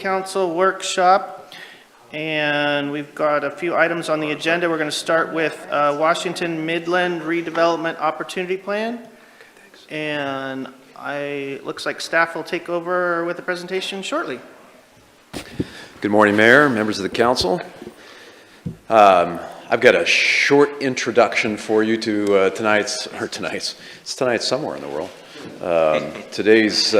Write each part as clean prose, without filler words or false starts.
Council workshop, and we've got a few items on the agenda. We're going to start with Washington-Midland redevelopment opportunity plan, and looks like staff will take over with the presentation shortly. Good morning, Mayor, members of the council. I've got a short introduction for you to tonight's somewhere in the world. Today's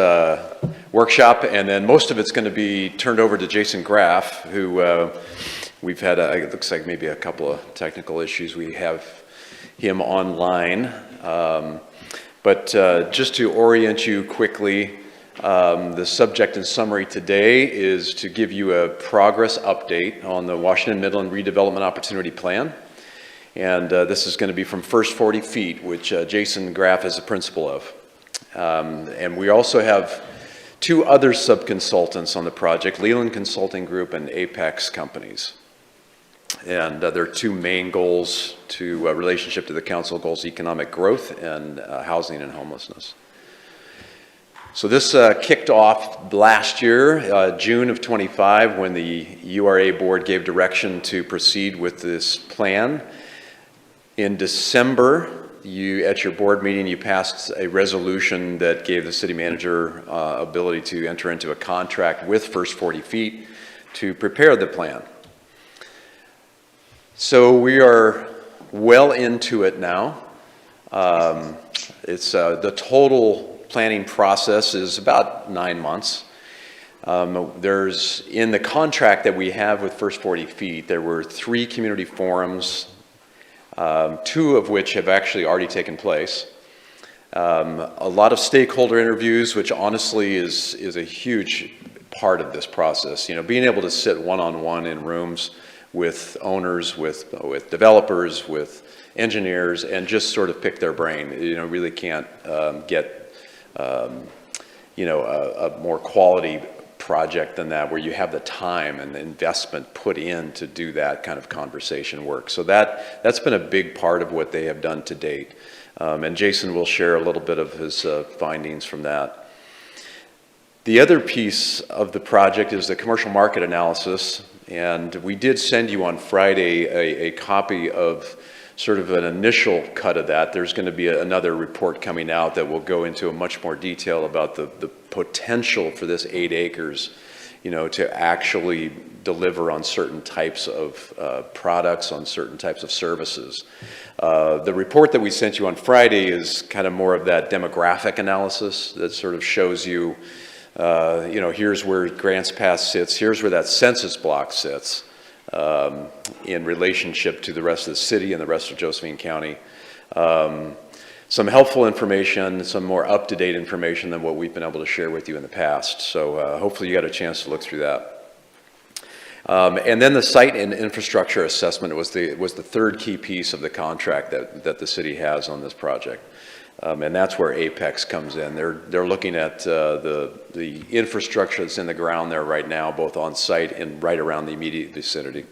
workshop, and then most of it's going to be turned over to Jason Graff, who we've had, it looks like maybe a couple of technical issues. We have him online. But just to orient you quickly, the subject and summary today is to give you a progress update on the Washington-Midland redevelopment opportunity plan. And this is going to be from First 40 Feet, which Jason Graff is the principal of. And we also have two other sub-consultants on the project, Leland Consulting Group and Apex Companies. And their two main goals to relationship to the council goals, economic growth and housing and homelessness. So this kicked off last year, June of 25, when the URA board gave direction to proceed with this plan. In December, at your board meeting, you passed a resolution that gave the city manager ability to enter into a contract with First 40 Feet to prepare the plan. So we are well into it now. It's the total planning process is about 9 months. There's in the contract that we have with First 40 Feet, there were 3 community forums, 2 of which have actually already taken place. A lot of stakeholder interviews, which honestly is a huge part of this process. You know, being able to sit one-on-one in rooms with owners, with developers, with engineers, and just sort of pick their brain. You know, really can't get you know, a more quality project than that, where you have the time and the investment put in to do that kind of conversation work. So that's been a big part of what they have done to date. And Jason will share a little bit of his findings from that. The other piece of the project is the commercial market analysis. And we did send you on Friday a copy of sort of an initial cut of that. There's going to be another report coming out that will go into a much more detail about the potential for this 8 acres, you know, to actually deliver on certain types of products, on certain types of services. The report that we sent you on Friday is kind of more of that demographic analysis that sort of shows you, you know, here's where Grants Pass sits, here's where that census block sits in relationship to the rest of the city and the rest of Josephine County. Some helpful information, some more up-to-date information than what we've been able to share with you in the past. So hopefully you got a chance to look through that. And then the site and infrastructure assessment was the third key piece of the contract that the city has on this project. And that's where Apex comes in. They're looking at the infrastructure that's in the ground there right now, both on site and right around the immediate vicinity.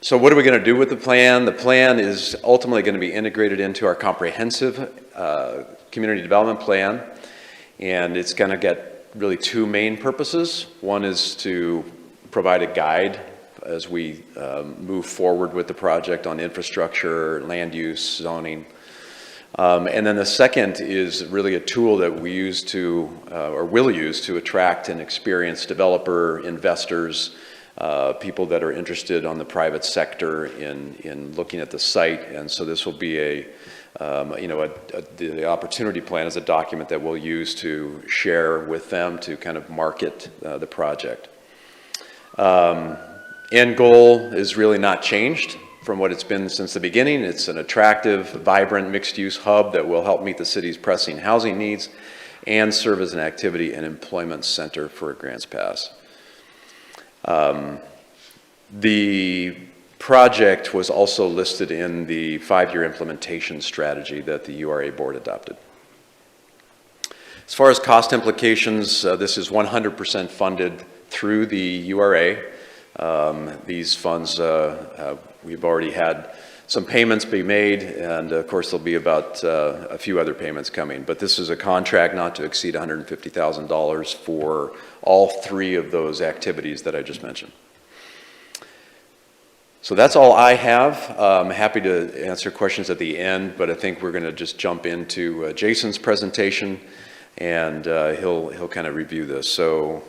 So what are we going to do with the plan? The plan is ultimately going to be integrated into our comprehensive community development plan, and it's going to get really 2 main purposes. One is to provide a guide as we move forward with the project on infrastructure, land use, zoning. And then the second is really a tool that we use to, or will use to attract and experience developer, investors, people that are interested on the private sector in looking at the site. And so this will be you know, the opportunity plan is a document that we'll use to share with them to kind of market the project. End goal is really not changed from what it's been since the beginning. It's an attractive, vibrant, mixed-use hub that will help meet the city's pressing housing needs and serve as an activity and employment center for Grants Pass. The project was also listed in the 5-year implementation strategy that the URA board adopted. As far as cost implications, this is 100% funded through the URA. These funds, we've already had some payments be made, and of course there'll be about a few other payments coming. But this is a contract not to exceed $150,000 for all three of those activities that I just mentioned. So that's all I have. I'm happy to answer questions at the end, but I think we're going to just jump into Jason's presentation, and he'll kind of review this. So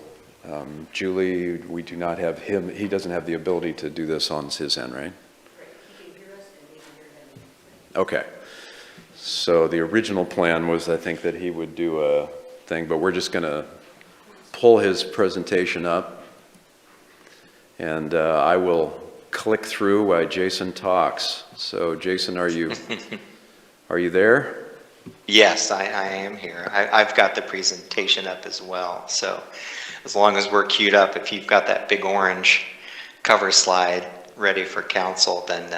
Julie, we do not have him. He doesn't have the ability to do this on his end, right? Okay. So the original plan was, I think, that he would do a thing, but we're just going to pull his presentation up, and I will click through while Jason talks. So Jason, are you there? Yes, I am here. I've got the presentation up as well. So as long as we're queued up, if you've got that big orange cover slide ready for council, then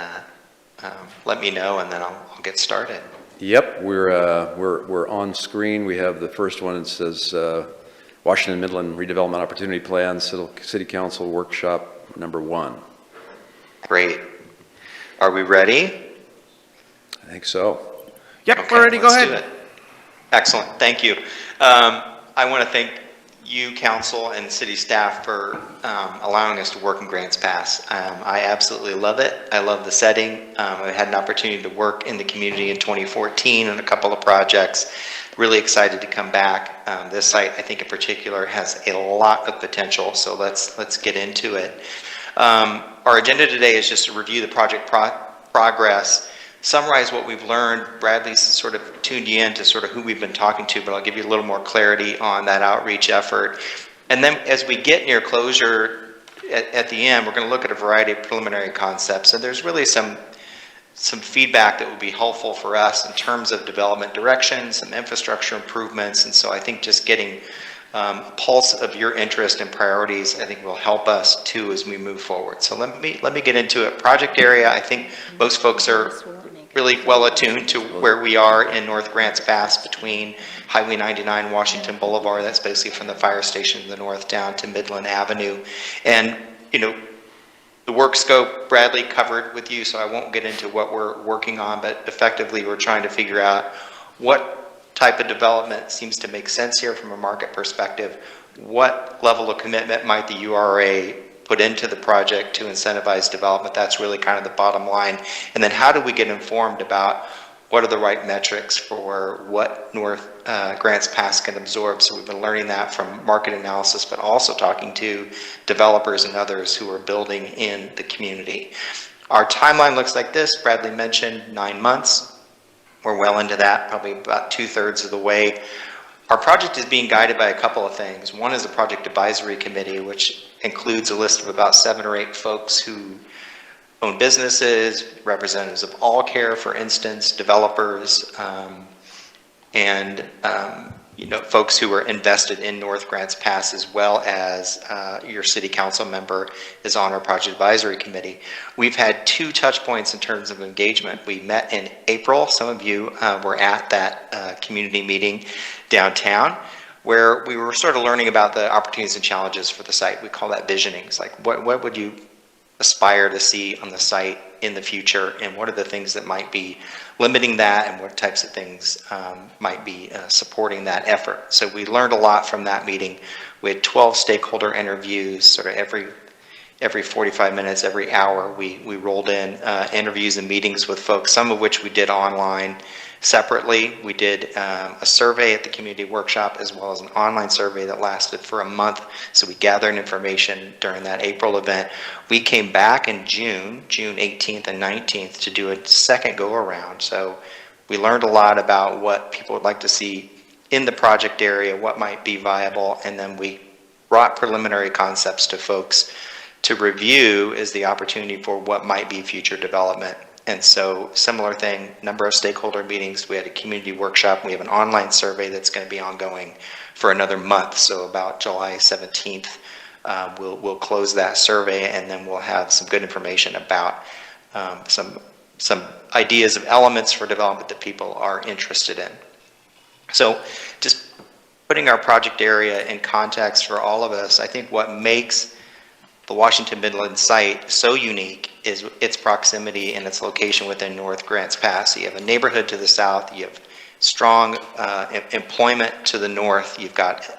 let me know, and then I'll get started. Yep, we're on screen. We have the first one. It says Washington-Midland Redevelopment Opportunity Plan, City Council Workshop number 1. Great. Are we ready? I think so. Yep, Okay, we're ready. Go let's ahead. do it. Excellent. Thank you. I want to thank you, council, and city staff for allowing us to work in Grants Pass. I absolutely love it. I love the setting. I had an opportunity to work in the community in 2014 on a couple of projects. Really excited to come back. This site, I think in particular, has a lot of potential, so let's get into it. Our agenda today is just to review the project progress, summarize what we've learned. Bradley's sort of tuned you in to sort of who we've been talking to, but I'll give you a little more clarity on that outreach effort. And then as we get near closure at the end, we're going to look at a variety of preliminary concepts. And there's really some feedback that will be helpful for us in terms of development direction, some infrastructure improvements. And so I think just getting pulse of your interest and priorities, I think will help us too as we move forward. So let me get into it. Project area, I think most folks are really well attuned to where we are in North Grants Pass between Highway 99, Washington Boulevard. That's basically from the fire station in the north down to Midland Avenue. And, you know, the work scope Bradley covered with you, so I won't get into what we're working on, but effectively we're trying to figure out what type of development seems to make sense here from a market perspective. What level of commitment might the URA put into the project to incentivize development? That's really kind of the bottom line. And then how do we get informed about what are the right metrics for what North Grants Pass can absorb? So we've been learning that from market analysis, but also talking to developers and others who are building in the community. Our timeline looks like this. Bradley mentioned 9 months. We're well into that, probably about 2/3 of the way. Our project is being guided by a couple of things. One is a project advisory committee, which includes a list of about 7 or 8 folks who own businesses, representatives of All Care, for instance, developers, and you know, folks who are invested in North Grants Pass, as well as your city council member is on our project advisory committee. We've had 2 touch points in terms of engagement. We met in April. Some of you were at that community meeting downtown, where we were sort of learning about the opportunities and challenges for the site. We call that visioning. It's like, what would you aspire to see on the site in the future, and what are the things that might be limiting that, and what types of things might be supporting that effort. So we learned a lot from that meeting. We had 12 stakeholder interviews, sort of every 45 minutes, every hour, we rolled in interviews and meetings with folks, some of which we did online separately. We did a survey at the community workshop, as well as an online survey that lasted for a month. So we gathered information during that April event. We came back in June 18th and 19th to do a second go around. So we learned a lot about what people would like to see in the project area, what might be viable, and then we brought preliminary concepts to folks to review as the opportunity for what might be future development. And so similar thing, number of stakeholder meetings. We had a community workshop. We have an online survey that's going to be ongoing for another month. So about July 17th, we'll close that survey, and then we'll have some good information about some ideas of elements for development that people are interested in. So just putting our project area in context for all of us, I think what makes the Washington-Midland site so unique is its proximity and its location within North Grants Pass. You have a neighborhood to the south, you have strong employment to the north, you've got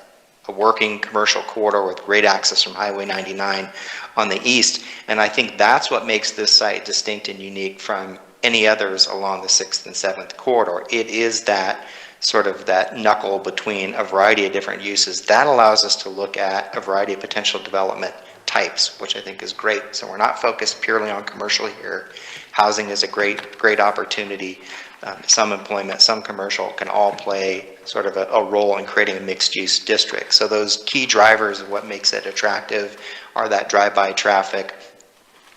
a working commercial corridor with great access from Highway 99 on the east, and I think that's what makes this site distinct and unique from any others along the 6th and 7th corridor. It is that sort of that knuckle between a variety of different uses. That allows us to look at a variety of potential development types, which I think is great. So we're not focused purely on commercial here. Housing is a great opportunity. Some employment, some commercial can all play sort of a role in creating a mixed-use district. So those key drivers of what makes it attractive are that drive-by traffic,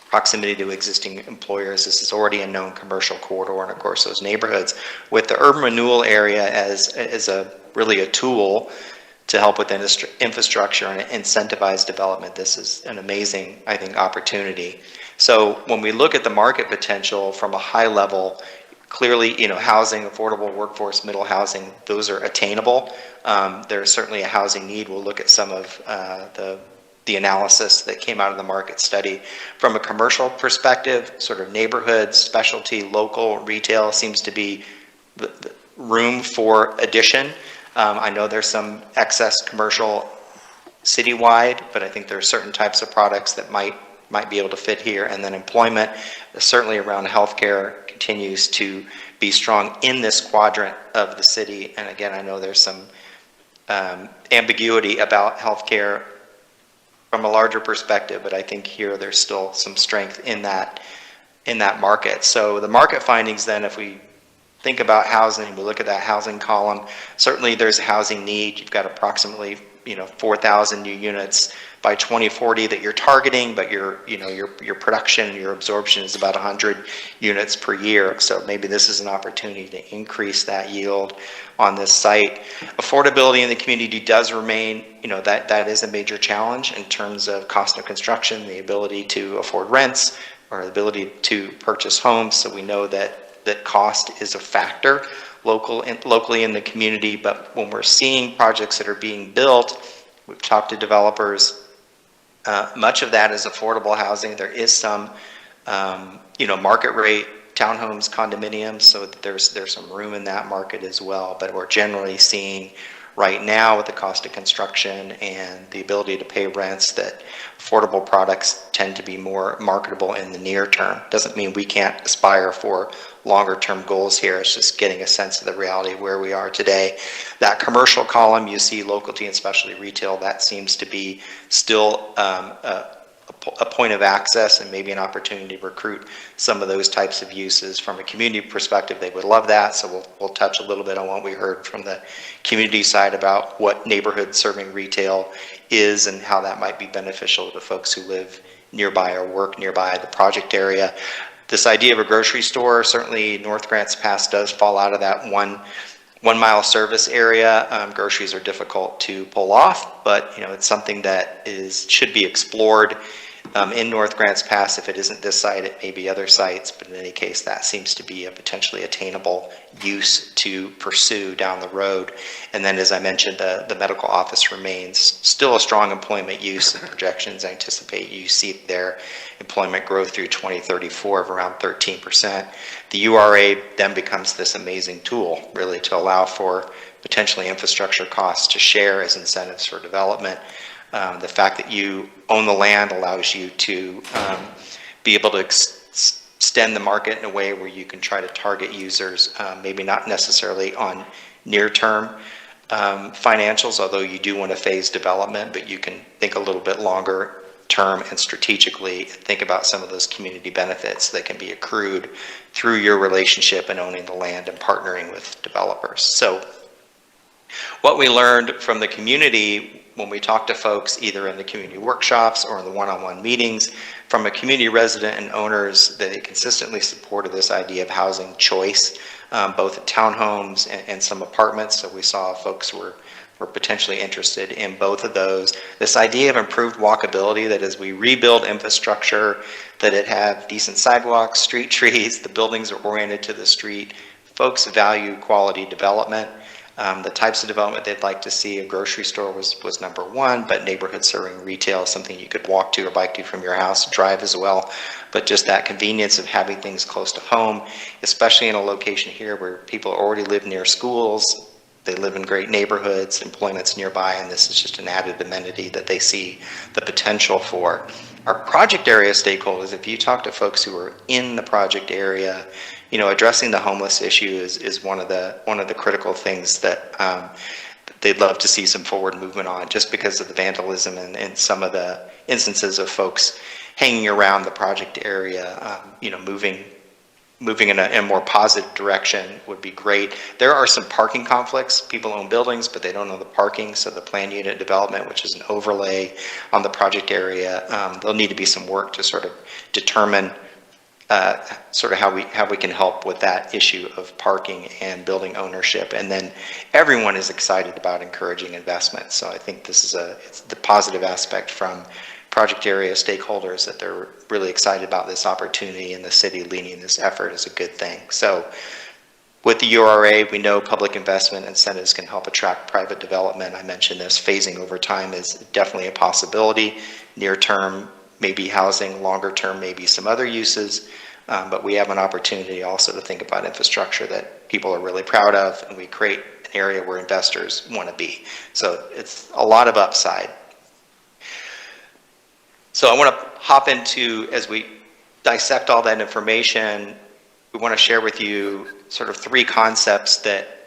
proximity to existing employers. This is already a known commercial corridor, and of course those neighborhoods. With the urban renewal area as really a tool to help with infrastructure and incentivize development, this is an amazing, I think, opportunity. So when we look at the market potential from a high level, clearly, housing, affordable workforce, middle housing, those are attainable. There's certainly a housing need. We'll look at some of the analysis that came out of the market study. From a commercial perspective, sort of neighborhood, specialty, local, retail seems to be the room for addition. I know there's some excess commercial citywide, but I think there are certain types of products that might be able to fit here. And then employment, certainly around healthcare, continues to be strong in this quadrant of the city. And again, I know there's some ambiguity about healthcare from a larger perspective, but I think here there's still some strength in that market. So the market findings then, if we think about housing, we look at that housing column, certainly there's a housing need. You've got approximately 4,000 new units by 2040 that you're targeting, but your production, your absorption is about 100 units per year. So maybe this is an opportunity to increase that yield on this site. Affordability in the community does remain, that is a major challenge in terms of cost of construction, the ability to afford rents, or the ability to purchase homes. So we know that cost is a factor locally in the community, but when we're seeing projects that are being built, we've talked to developers, much of that is affordable housing. There is some, market rate townhomes, condominiums, so there's some room in that market as well. But we're generally seeing right now with the cost of construction and the ability to pay rents that affordable products tend to be more marketable in the near term. Doesn't mean we can't aspire for longer term goals here. It's just getting a sense of the reality of where we are today. That commercial column, you see localty and specialty retail, that seems to be still a point of access and maybe an opportunity to recruit some of those types of uses. From a community perspective, they would love that. So we'll touch a little bit on what we heard from the community side about what neighborhood serving retail is and how that might be beneficial to folks who live nearby or work nearby the project area. This idea of a grocery store, certainly North Grants Pass does fall out of that one mile service area. Groceries are difficult to pull off, but it's something that should be explored in North Grants Pass. If it isn't this site, it may be other sites, but in any case, that seems to be a potentially attainable use to pursue down the road. And then, as I mentioned, the medical office remains still a strong employment use, and projections anticipate you see their employment growth through 2034 of around 13%. The URA then becomes this amazing tool, really, to allow for potentially infrastructure costs to share as incentives for development. The fact that you own the land allows you to be able to extend the market in a way where you can try to target users, maybe not necessarily on near-term financials, although you do want to phase development, but you can think a little bit longer term and strategically think about some of those community benefits that can be accrued through your relationship and owning the land and partnering with developers. So what we learned from the community when we talked to folks either in the community workshops or in the one-on-one meetings from a community resident and owners, that they consistently supported this idea of housing choice, both at townhomes and some apartments. So we saw folks were potentially interested in both of those. This idea of improved walkability, that as we rebuild infrastructure, that it have decent sidewalks, street trees, the buildings are oriented to the street. Folks value quality development. The types of development they'd like to see, a grocery store was number one, but neighborhood serving retail is something you could walk to or bike to from your house, drive as well. But just that convenience of having things close to home, especially in a location here where people already live near schools, they live in great neighborhoods, employment's nearby, and this is just an added amenity that they see the potential for. Our project area stakeholders, if you talk to folks who are in the project area, addressing the homeless issue is one of the critical things that they'd love to see some forward movement on, just because of the vandalism and some of the instances of folks hanging around the project area, moving in a more positive direction would be great. There are some parking conflicts. People own buildings, but they don't own the parking. So the planned unit development, which is an overlay on the project area, there'll need to be some work to sort of determine sort of how we can help with that issue of parking and building ownership. And then everyone is excited about encouraging investment. So I think this is it's the positive aspect from project area stakeholders, that they're really excited about this opportunity, and the city leading this effort is a good thing. So with the URA, we know public investment incentives can help attract private development. I mentioned this, phasing over time is definitely a possibility. Near term, maybe housing, longer term, maybe some other uses. But we have an opportunity also to think about infrastructure that people are really proud of, and we create an area where investors want to be. So it's a lot of upside. So I want to hop into, as we dissect all that information, we want to share with you sort of three concepts that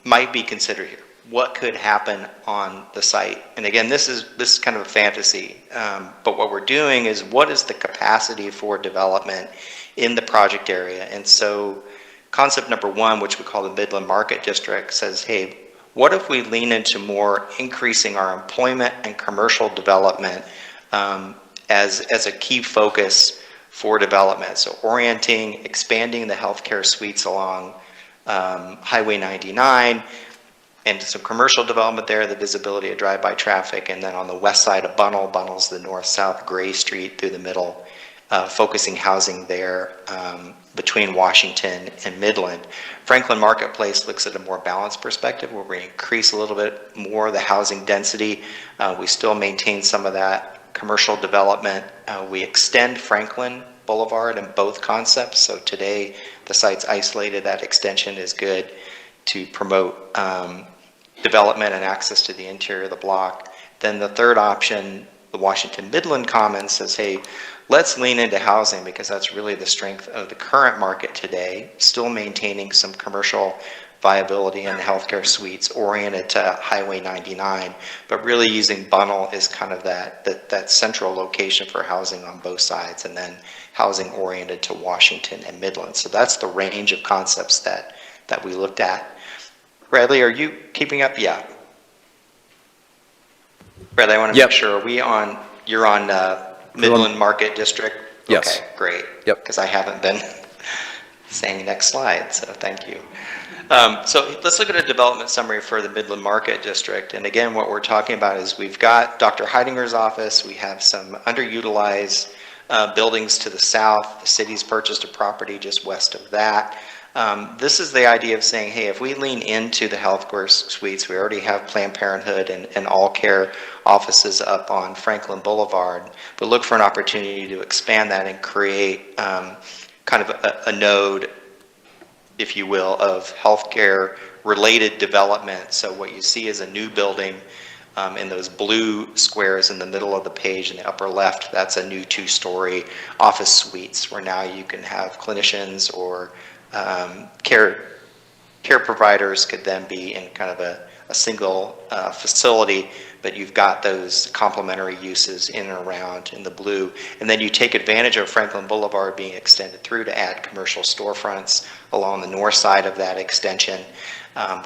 might be considered here. What could happen on the site? And again, this is kind of a fantasy, but what we're doing is, what is the capacity for development in the project area? And so concept number one, which we call the Midland Market District, says, hey, what if we lean into more increasing our employment and commercial development as a key focus for development? So orienting, expanding the healthcare suites along Highway 99, and some commercial development there, the visibility of drive-by traffic, and then on the west side of Bunnell's the north-south Gray Street through the middle, focusing housing there between Washington and Midland. Franklin Marketplace looks at a more balanced perspective, where we increase a little bit more the housing density. We still maintain some of that commercial development. We extend Franklin Boulevard in both concepts. So today the site's isolated. That extension is good to promote development and access to the interior of the block. Then the third option, the Washington-Midland Commons, says, hey, let's lean into housing, because that's really the strength of the current market today, still maintaining some commercial viability in the healthcare suites oriented to Highway 99, but really using Bunnell as kind of that central location for housing on both sides, and then housing oriented to Washington and Midland. So that's the range of concepts that we looked at. Bradley, are you keeping up? Yeah. Bradley, I want to make sure, you're on Midland Market District? Yes. Okay, great. Yep. Because I haven't been saying next slide, so thank you. So let's look at a development summary for the Midland Market District. And again, what we're talking about is, we've got Dr. Heidinger's office. We have some underutilized buildings to the south. The city's purchased a property just west of that. This is the idea of saying, hey, if we lean into the healthcare suites, we already have Planned Parenthood and all care offices up on Franklin Boulevard, but look for an opportunity to expand that and create kind of a node, if you will, of healthcare related development. So what you see is a new building in those blue squares in the middle of the page in the upper left. That's a new 2-story office suites, where now you can have clinicians or care providers could then be in kind of a single facility, but you've got those complementary uses in and around in the blue. And then you take advantage of Franklin Boulevard being extended through to add commercial storefronts along the north side of that extension.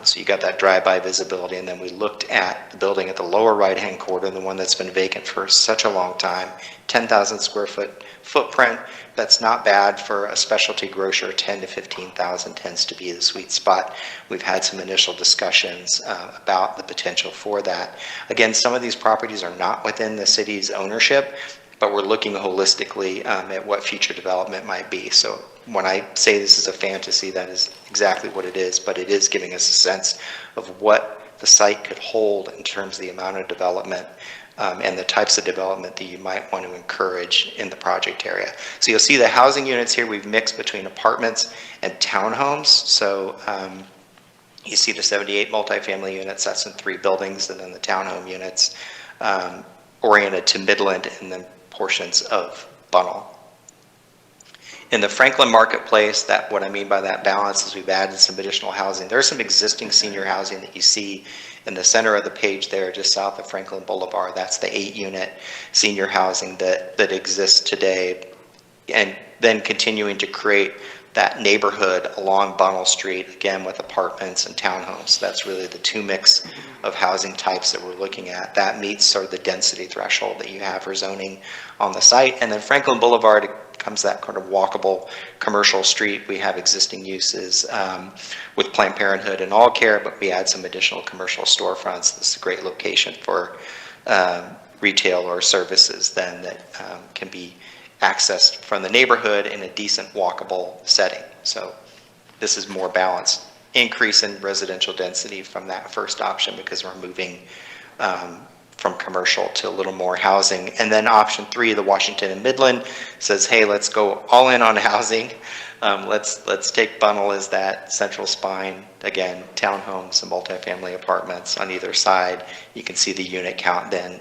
So you got that drive-by visibility. And then we looked at the building at the lower right-hand corner, the one that's been vacant for such a long time, 10,000 square foot footprint. That's not bad for a specialty grocer. 10 to 15,000 tends to be the sweet spot. We've had some initial discussions about the potential for that. Again, some of these properties are not within the city's ownership, but we're looking holistically at what future development might be. So when I say this is a fantasy, that is exactly what it is, but it is giving us a sense of what the site could hold in terms of the amount of development and the types of development that you might want to encourage in the project area. So you'll see the housing units here, we've mixed between apartments and townhomes. So you see the 78 multifamily units, that's in 3 buildings, and then the townhome units oriented to Midland and then portions of Bunnell. In the Franklin marketplace, that what I mean by that balance is we've added some additional housing. There's some existing senior housing that you see in the center of the page there, just south of Franklin Boulevard. That's the 8-unit senior housing that exists today, and then continuing to create that neighborhood along Bunnell Street, again with apartments and townhomes. That's really the 2 mix of housing types that we're looking at. That meets sort of the density threshold that you have for zoning on the site. And then Franklin Boulevard becomes that kind of walkable commercial street. We have existing uses with Planned Parenthood and All Care, but we add some additional commercial storefronts. This is a great location for retail or services then that can be accessed from the neighborhood in a decent walkable setting. So this is more balanced. Increase in residential density from that first option because we're moving from commercial to a little more housing. And then option 3, the Washington and Midland, says, hey, let's go all in on housing. Let's take Bunnell as that central spine. Again, townhomes and multifamily apartments on either side. You can see the unit count then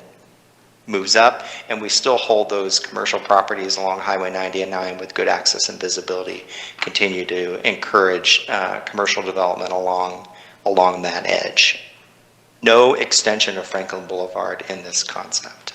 moves up, and we still hold those commercial properties along Highway 99 with good access and visibility, continue to encourage commercial development along that edge. No extension of Franklin Boulevard in this concept.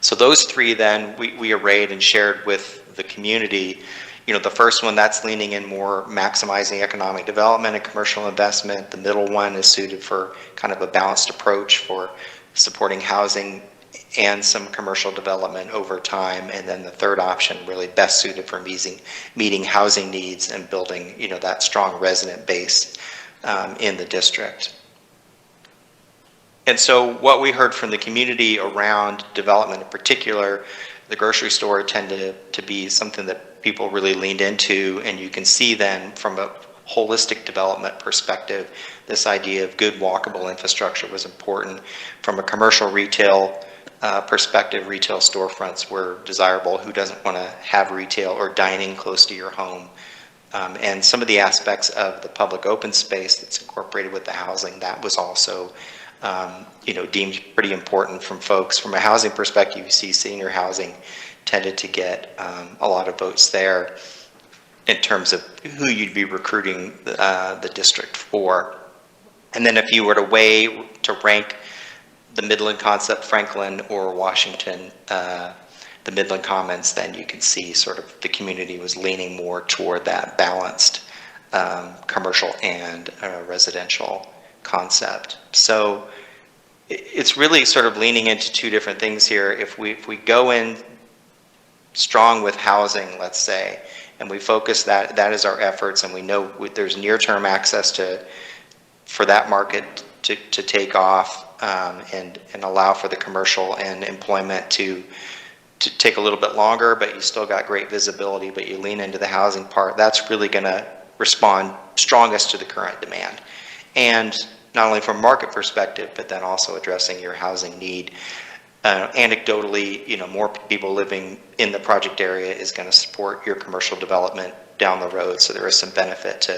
So those 3 then we arrayed and shared with the community. You know, the first one, that's leaning in more maximizing economic development and commercial investment. The middle one is suited for kind of a balanced approach for supporting housing and some commercial development over time. And then the third option really best suited for meeting housing needs and building, you know, that strong resident base in the district. And so what we heard from the community around development in particular, the grocery store tended to be something that people really leaned into, and you can see then from a holistic development perspective, this idea of good walkable infrastructure was important. From a commercial retail perspective, retail storefronts were desirable. Who doesn't want to have retail or dining close to your home? And some of the aspects of the public open space that's incorporated with the housing, that was also you know, deemed pretty important from folks. From a housing perspective, you see senior housing tended to get a lot of votes there in terms of who you'd be recruiting the district for. And then if you were to rank the Midland concept, Franklin or Washington, the Midland Commons, then you can see sort of the community was leaning more toward that balanced commercial and residential concept. So it's really sort of leaning into 2 different things here. If we go in strong with housing, let's say, and we focus that is our efforts, and we know there's near-term access for that market to take off and allow for the commercial and employment to take a little bit longer, but you still got great visibility, but you lean into the housing part. That's really going to respond strongest to the current demand. And not only from a market perspective, but then also addressing your housing need. Anecdotally, you know, more people living in the project area is going to support your commercial development down the road. So there is some benefit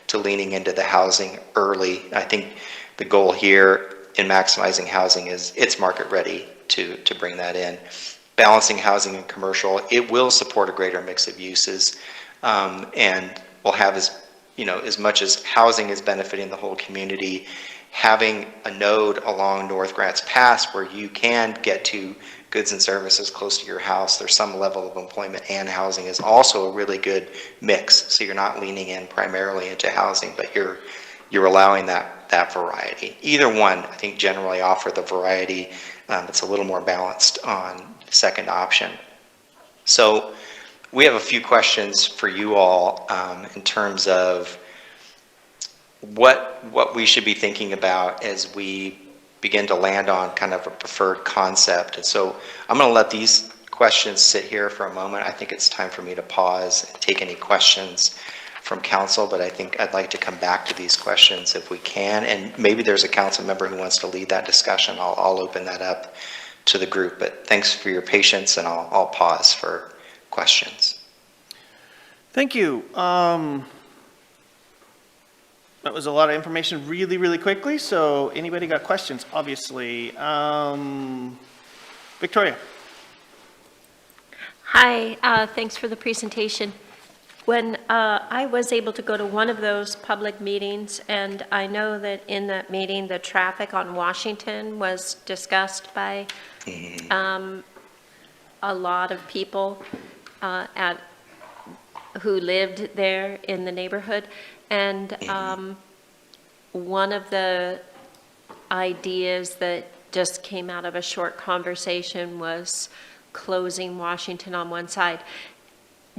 to leaning into the housing early. I think the goal here in maximizing housing is it's market ready to bring that in. Balancing housing and commercial, it will support a greater mix of uses, and will have as much as housing is benefiting the whole community. Having a node along North Grants Pass where you can get to goods and services close to your house, there's some level of employment and housing, is also a really good mix. So you're not leaning in primarily into housing, but you're allowing that variety. Either one, I think, generally offer the variety. It's a little more balanced on the second option. So we have a few questions for you all in terms of what we should be thinking about as we begin to land on kind of a preferred concept. And so I'm going to let these questions sit here for a moment, I think it's time for me to pause and take any questions from council, but I think I'd like to come back to these questions if we can, and maybe there's a council member who wants to lead that discussion. I'll open that up to the group, but thanks for your patience, and I'll pause for questions. Thank you. That was a lot of information really, really quickly, so anybody got questions, obviously? Victoria? Hi, thanks for the presentation. When I was able to go to one of those public meetings, and I know that in that meeting, the traffic on Washington was discussed by a lot of people who lived there in the neighborhood. And one of the ideas that just came out of a short conversation was closing Washington on one side.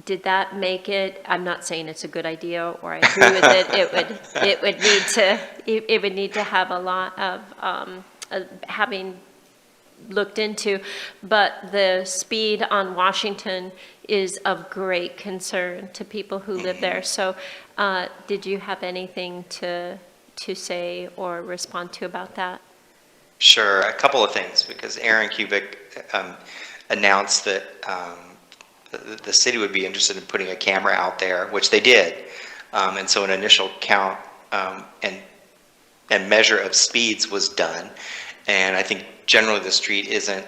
Did that make it? I'm not saying it's a good idea or I agree with it. It would need to have a lot of having looked into, but the speed on Washington is of great concern to people who live there. So did you have anything to say or respond to about that? Sure, a couple of things, because Aaron Kubik announced that the city would be interested in putting a camera out there, which they did. And so an initial count and measure of speeds was done. And I think generally the street isn't,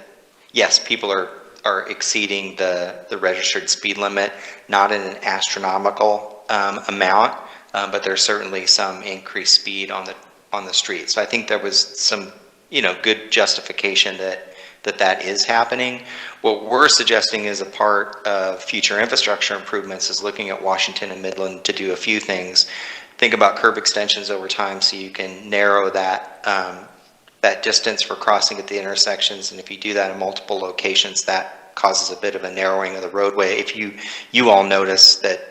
yes, people are exceeding the registered speed limit, not in an astronomical amount, but there's certainly some increased speed on the street. So I think there was some, good justification that is happening. What we're suggesting as a part of future infrastructure improvements is looking at Washington and Midland to do a few things. Think about curb extensions over time so you can narrow that distance for crossing at the intersections, and if you do that in multiple locations, that causes a bit of a narrowing of the roadway. If you all notice that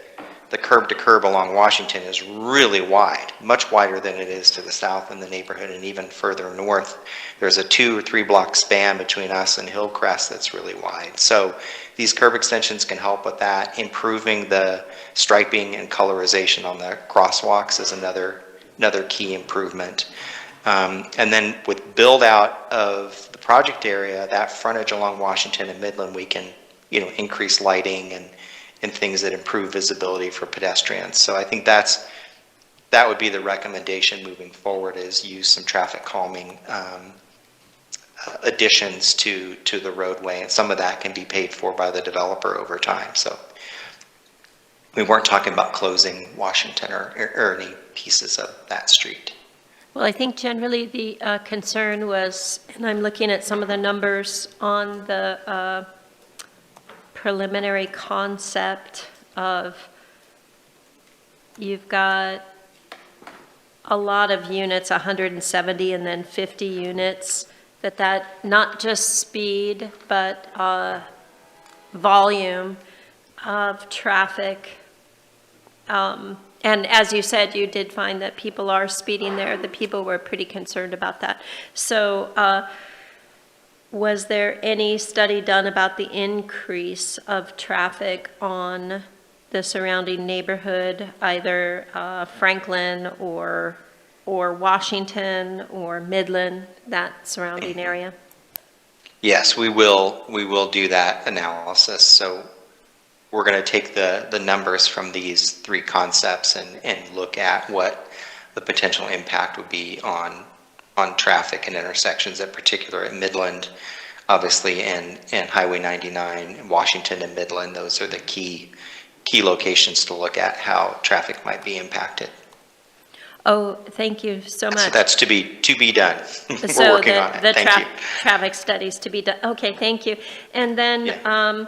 the curb to curb along Washington is really wide, much wider than it is to the south in the neighborhood, and even further north. There's a 2 or 3 block span between us and Hillcrest that's really wide. So these curb extensions can help with that. Improving the striping and colorization on the crosswalks is another key improvement. And then with build out of the project area, that frontage along Washington and Midland, we can, increase lighting and things that improve visibility for pedestrians. So I think that would be the recommendation moving forward, is use some traffic calming additions to the roadway, and some of that can be paid for by the developer over time. So we weren't talking about closing Washington or any pieces of that street. Well, I think generally the concern was, and I'm looking at some of the numbers on the preliminary concept of, you've got a lot of units, 170 and then 50 units, that not just speed, but volume of traffic. And as you said, you did find that people are speeding there. The people were pretty concerned about that. So was there any study done about the increase of traffic on the surrounding neighborhood, either Franklin or Washington or Midland, that surrounding area? Yes, we will do that analysis. So we're going to take the numbers from these 3 concepts and look at what the potential impact would be on traffic and intersections, in particular at Midland, obviously, and Highway 99, Washington and Midland. Those are the key locations to look at how traffic might be impacted. Oh, thank you so much. So that's to be done. We're So working on it. Thank you. Traffic studies to be done. Okay, thank you. And then Yeah.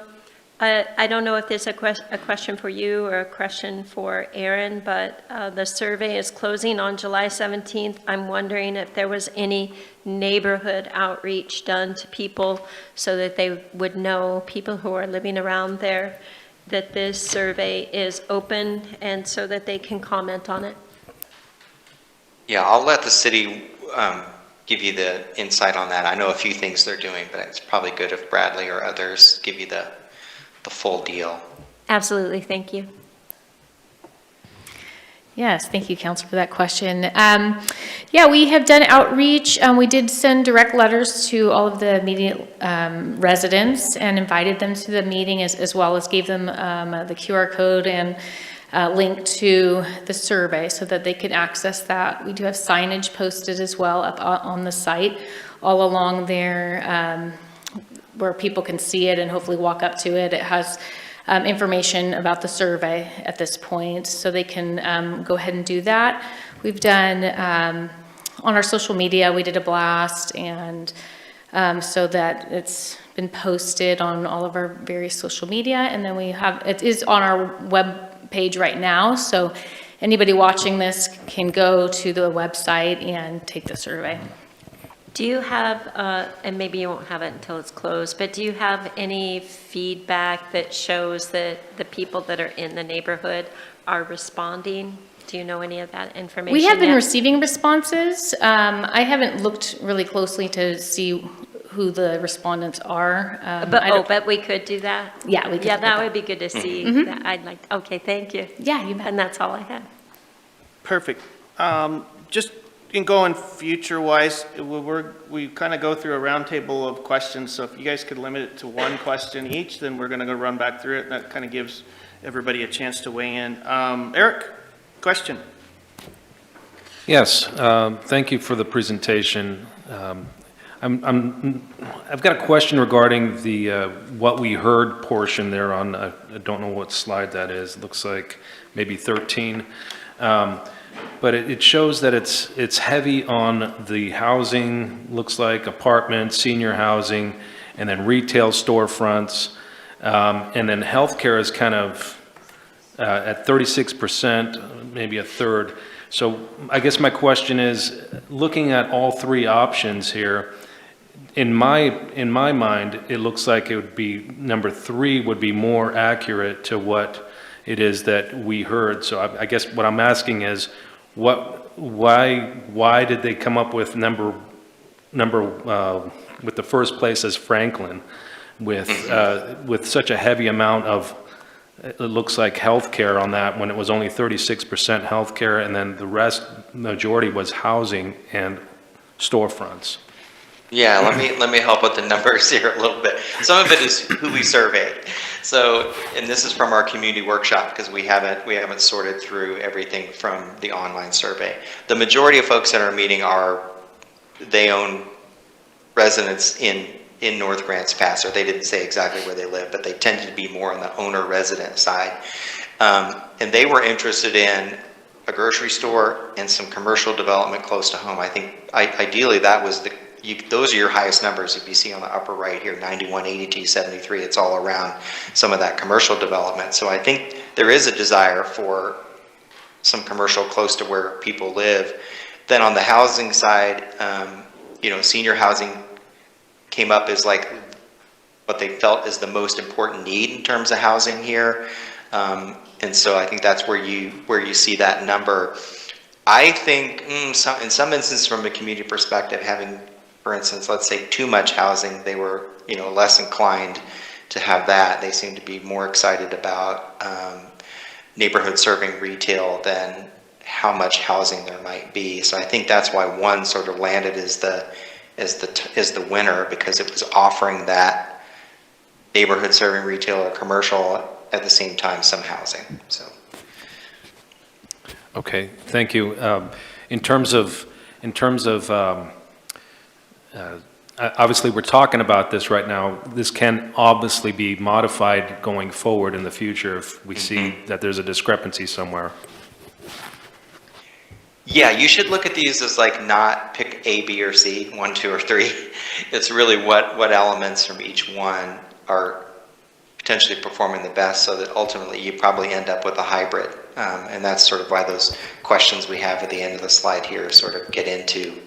I don't know if there's a question for you or a question for Aaron, but the survey is closing on July 17th. I'm wondering if there was any neighborhood outreach done to people so that they would know, people who are living around there, that this survey is open and so that they can comment on it. Yeah, I'll let the city give you the insight on that. I know a few things they're doing, but it's probably good if Bradley or others give you the full deal. Absolutely, thank you. Yes, thank you, Council, for that question. Yeah, we have done outreach. We did send direct letters to all of the immediate residents and invited them to the meeting, as well as gave them the QR code and link to the survey so that they could access that. We do have signage posted as well up on the site all along there where people can see it and hopefully walk up to it. It has information about the survey at this point, so they can go ahead and do that. We've done, on our social media, we did a blast, and so that it's been posted on all of our various social media, and then we have, it is on our web page right now, so anybody watching this can go to the website and take the survey. Do you have, and maybe you won't have it until it's closed, but do you have any feedback that shows that the people that are in the neighborhood are responding? Do you know any of that information We have been yet? receiving responses. I haven't looked really closely to see who the respondents are. But we could do that? Yeah, we could Yeah, look at that would be good to see. I'd like, okay, thank you. Yeah, you bet. And that's all I have. Perfect. Just in going future-wise, we kind of go through a roundtable of questions, so if you guys could limit it to one question each, then we're going to go run back through it, and that kind of gives everybody a chance to weigh in. Eric, question? Yes, thank you for the presentation. I've got a question regarding the what we heard portion there on, I don't know what slide that is, it looks like maybe 13. But it shows that it's heavy on the housing, looks like apartments, senior housing, and then retail storefronts. And then healthcare is kind of at 36%, maybe a third. So I guess my question is, looking at all three options here, in my mind, it looks like it would be number 3 would be more accurate to what it is that we heard. So I guess what I'm asking is, why did they come up with number with the first place as Franklin, with such a heavy amount of, it looks like healthcare on that, when it was only 36% healthcare, and then the rest, majority was housing and storefronts. Yeah, let me help with the numbers here a little bit. Some of it is who we surveyed. So, and this is from our community workshop, because we haven't sorted through everything from the online survey. The majority of folks at our meeting they own residents in North Grants Pass, or they didn't say exactly where they live, but they tended to be more on the owner-resident side. And they were interested in a grocery store and some commercial development close to home. I think ideally that was those are your highest numbers. If you see on the upper right here, 91, 82, 73, it's all around some of that commercial development. So I think there is a desire for some commercial close to where people live. Then on the housing side, senior housing came up as like what they felt is the most important need in terms of housing here. And so I think that's where you see that number. I think in some instances from a community perspective, having, for instance, let's say too much housing, they were, less inclined to have that. They seem to be more excited about neighborhood serving retail than how much housing there might be. So I think that's why one sort of landed as the winner, because it was offering that neighborhood serving retail or commercial at the same time some housing. So. Okay, thank you. In terms of obviously we're talking about this right now. This can obviously be modified going forward in the future if we see that there's a discrepancy somewhere. Yeah, you should look at these as like not pick A, B, or C, 1, 2, or 3. It's really what elements from each one are potentially performing the best, so that ultimately you probably end up with a hybrid. And that's sort of why those questions we have at the end of the slide here sort of get into,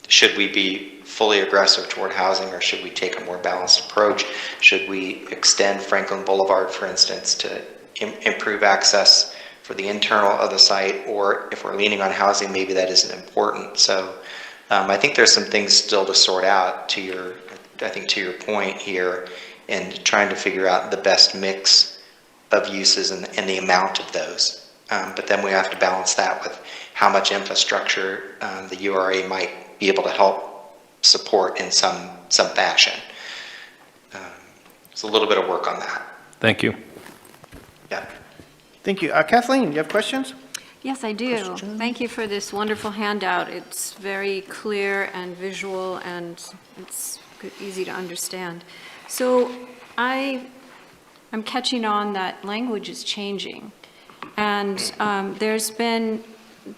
should we be fully aggressive toward housing, or should we take a more balanced approach? Should we extend Franklin Boulevard, for instance, to improve access for the internal of the site, or if we're leaning on housing, maybe that isn't important. So I think there's some things still to sort out to your point here, and trying to figure out the best mix of uses and the amount of those. But then we have to balance that with how much infrastructure the URA might be able to help support in some fashion. It's a little bit of work on that. Thank you. Yeah. Thank you. Kathleen, do you have questions? Yes, I do. Thank you for this wonderful handout. It's very clear and visual, and it's easy to understand. So I'm catching on that language is changing. And there's been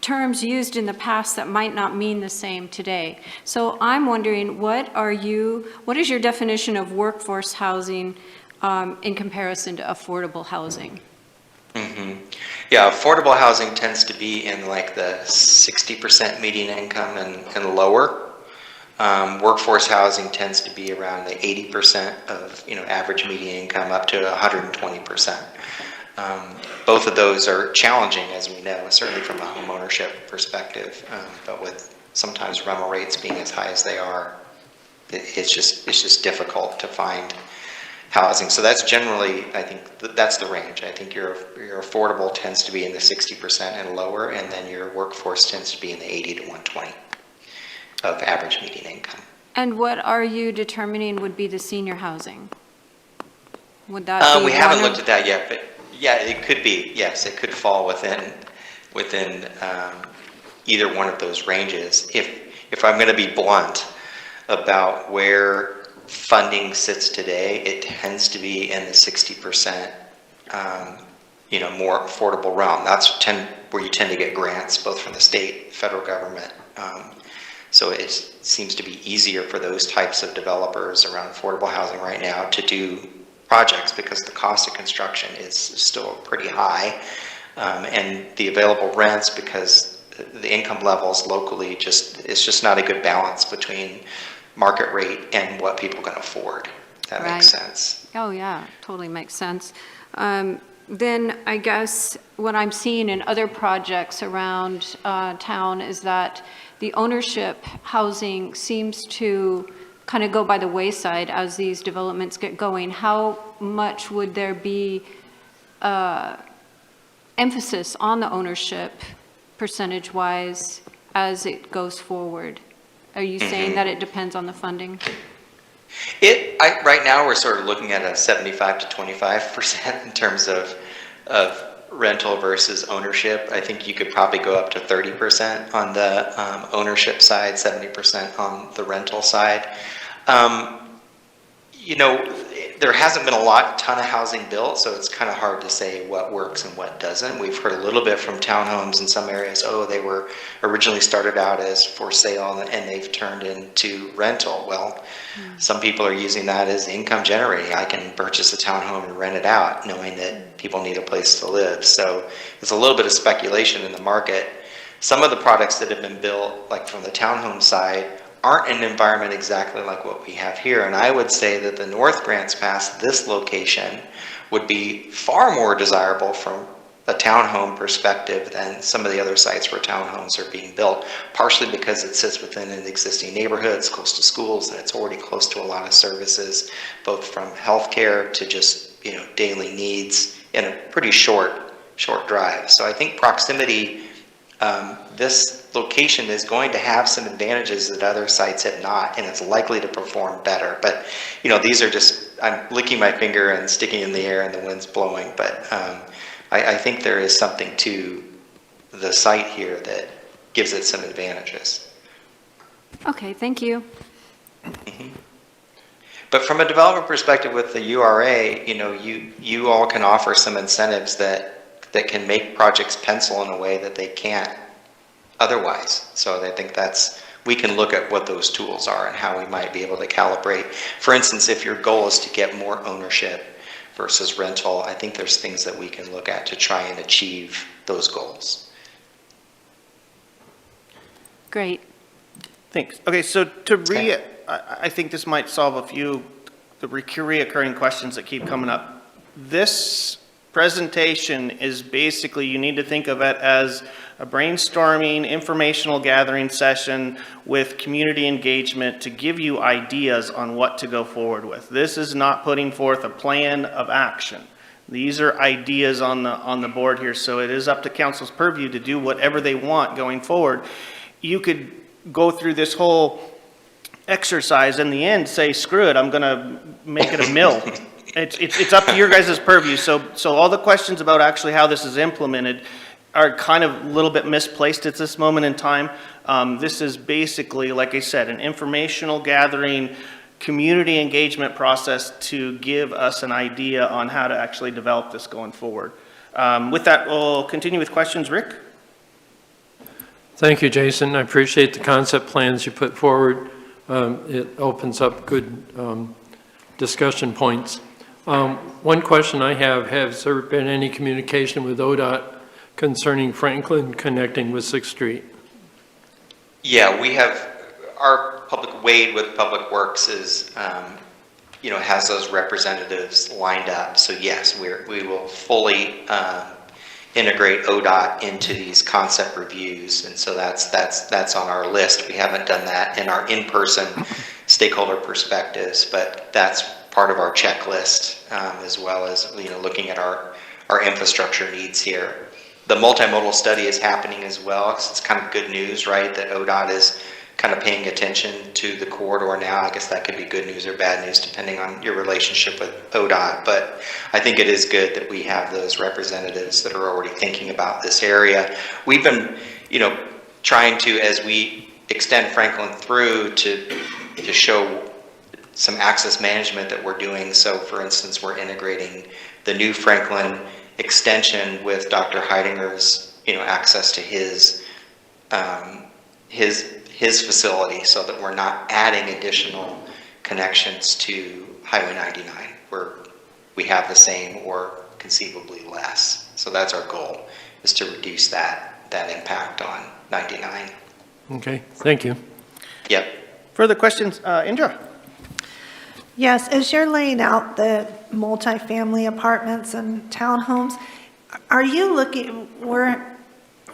terms used in the past that might not mean the same today. So I'm wondering, what is your definition of workforce housing in comparison to affordable housing? Yeah, affordable housing tends to be in like the 60% median income and lower. Workforce housing tends to be around the 80% of average median income up to 120%. Both of those are challenging, as we know, certainly from a home ownership perspective, but with sometimes rental rates being as high as they are, it's just difficult to find housing. So that's generally, I think, that's the range. I think your affordable tends to be in the 60% and lower, and then your workforce tends to be in the 80 to 120 of average median income. And what are you determining would be the senior housing? Would that be we haven't looked at that yet, but yeah, it could be. Yes, it could fall within either one of those ranges. If I'm going to be blunt about where funding sits today, it tends to be in the 60%, more affordable realm. That's where you tend to get grants, both from the state, federal government. So it seems to be easier for those types of developers around affordable housing right now to do projects, because the cost of construction is still pretty high, and the available rents, because the income levels locally it's just not a good balance between market rate and what people can afford. That makes sense. Oh, yeah, totally makes sense. Then I guess what I'm seeing in other projects around town is that the ownership housing seems to kind of go by the wayside as these developments get going. How much would there be emphasis on the ownership percentage-wise as it goes forward? Are you saying that it depends on the funding? Right now we're sort of looking at a 75 to 25% in terms of rental versus ownership. I think you could probably go up to 30% on the ownership side, 70% on the rental side. There hasn't been a ton of housing built, so it's kind of hard to say what works and what doesn't. We've heard a little bit from townhomes in some areas. Oh, they were originally started out as for sale and they've turned into rental. Well, some people are using that as income generating. I can purchase a townhome and rent it out, knowing that people need a place to live. So there's a little bit of speculation in the market. Some of the products that have been built, like from the townhome side, aren't an environment exactly like what we have here. And I would say that the North Grants Pass, this location, would be far more desirable from a townhome perspective than some of the other sites where townhomes are being built, partially because it sits within an existing neighborhood, it's close to schools, and it's already close to a lot of services, both from healthcare to just daily needs in a pretty short drive. So I think proximity, this location is going to have some advantages that other sites have not, and it's likely to perform better. But these are just, I'm licking my finger and sticking in the air and the wind's blowing, but I think there is something to the site here that gives it some advantages. Okay, thank you. But from a development perspective with the URA, you all can offer some incentives that can make projects pencil in a way that they can't otherwise. So I think we can look at what those tools are and how we might be able to calibrate. For instance, if your goal is to get more ownership versus rental, I think there's things that we can look at to try and achieve those goals. Great. Thanks. Okay, so I think this might solve a few the reoccurring questions that keep coming up. This presentation is basically, you need to think of it as a brainstorming, informational gathering session with community engagement to give you ideas on what to go forward with. This is not putting forth a plan of action. These are ideas on the board here, so it is up to council's purview to do whatever they want going forward. You could go through this whole exercise, in the end say, screw it, I'm gonna make it a mill. It's up to your guys' purview. So all the questions about actually how this is implemented are kind of a little bit misplaced at this moment in time. This is basically, like I said, an informational gathering, community engagement process to give us an idea on how to actually develop this going forward. With that, we'll continue with questions. Rick? Thank you, Jason. I appreciate the concept plans you put forward. It opens up good discussion points. One question I have, has there been any communication with ODOT concerning Franklin connecting with 6th Street? Yeah, we have, our Wade with Public Works is, has those representatives lined up. So yes, we will fully integrate ODOT into these concept reviews. And so that's on our list. We haven't done that in our in-person stakeholder perspectives, but that's part of our checklist, as well as, looking at our infrastructure needs here. The multimodal study is happening as well, because it's kind of good news, right, that ODOT is kind of paying attention to the corridor now. I guess that could be good news or bad news depending on your relationship with ODOT, but I think it is good that we have those representatives that are already thinking about this area. We've been, trying to, as we extend Franklin through, to show some access management that we're doing. So for instance, we're integrating the new Franklin extension with Dr. Heidinger's, access to his facility, so that we're not adding additional connections to Highway 99, where we have the same or conceivably less. So that's our goal, is to reduce that impact on 99. Okay, thank you. Yep. Further questions? Indra? Yes, as you're laying out the multifamily apartments and townhomes, are you looking,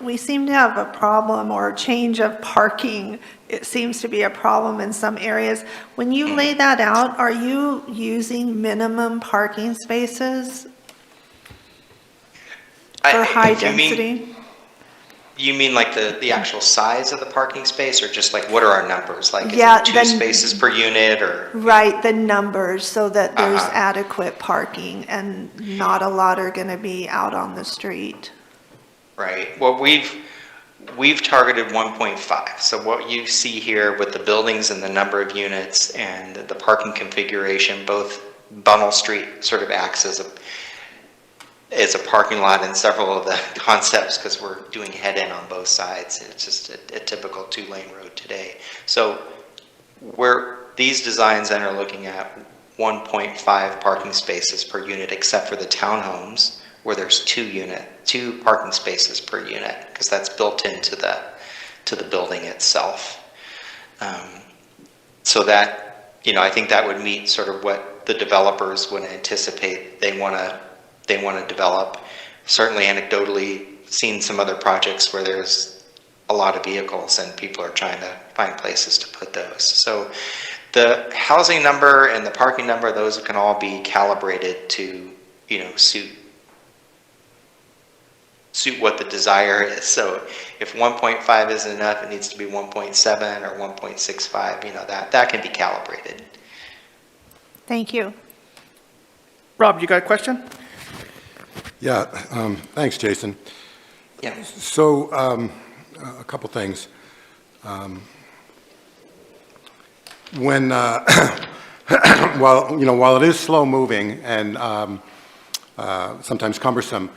we seem to have a problem or a change of parking. It seems to be a problem in some areas. When you lay that out, are you using minimum parking spaces for high density? You mean like the actual size of the parking space, or just like what are our numbers? Like, is Yeah, it 2 spaces per unit, or? Right, the numbers, so that there's adequate parking and not a lot are going to be out on the street. Right. Well, we've targeted 1.5. So what you see here with the buildings and the number of units and the parking configuration, both Bunnell Street sort of acts as a parking lot in several of the concepts, because we're doing head-in on both sides. It's just a typical 2-lane road today. So these designs then are looking at 1.5 parking spaces per unit, except for the townhomes, where there's 2 parking spaces per unit, because that's built into the building itself. So that, I think that would meet sort of what the developers would anticipate they want to develop. Certainly anecdotally seen some other projects where there's a lot of vehicles and people are trying to find places to put those. So the housing number and the parking number, those can all be calibrated to, suit what the desire is. So if 1.5 isn't enough, it needs to be 1.7 or 1.65, that can be calibrated. Thank you. Rob, you got a question? Yeah, thanks, Jason. Yeah. So, a couple things. When, while it is slow-moving and sometimes cumbersome,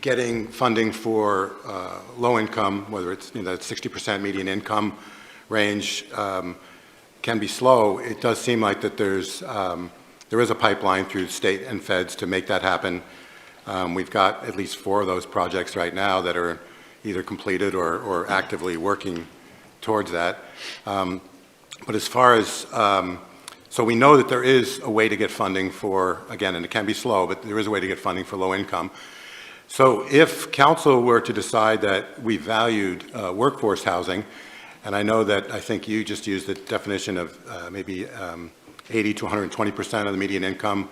getting funding for low-income, whether it's 60% median income range, can be slow. It does seem like that there is a pipeline through state and feds to make that happen. We've got at least 4 of those projects right now that are either completed or actively working towards that. But as far as So we know that there is a way to get funding for, again, and it can be slow, but there is a way to get funding for low income. So if council were to decide that we valued workforce housing, and I know that I think you just used the definition of maybe 80 to 120% of the median income.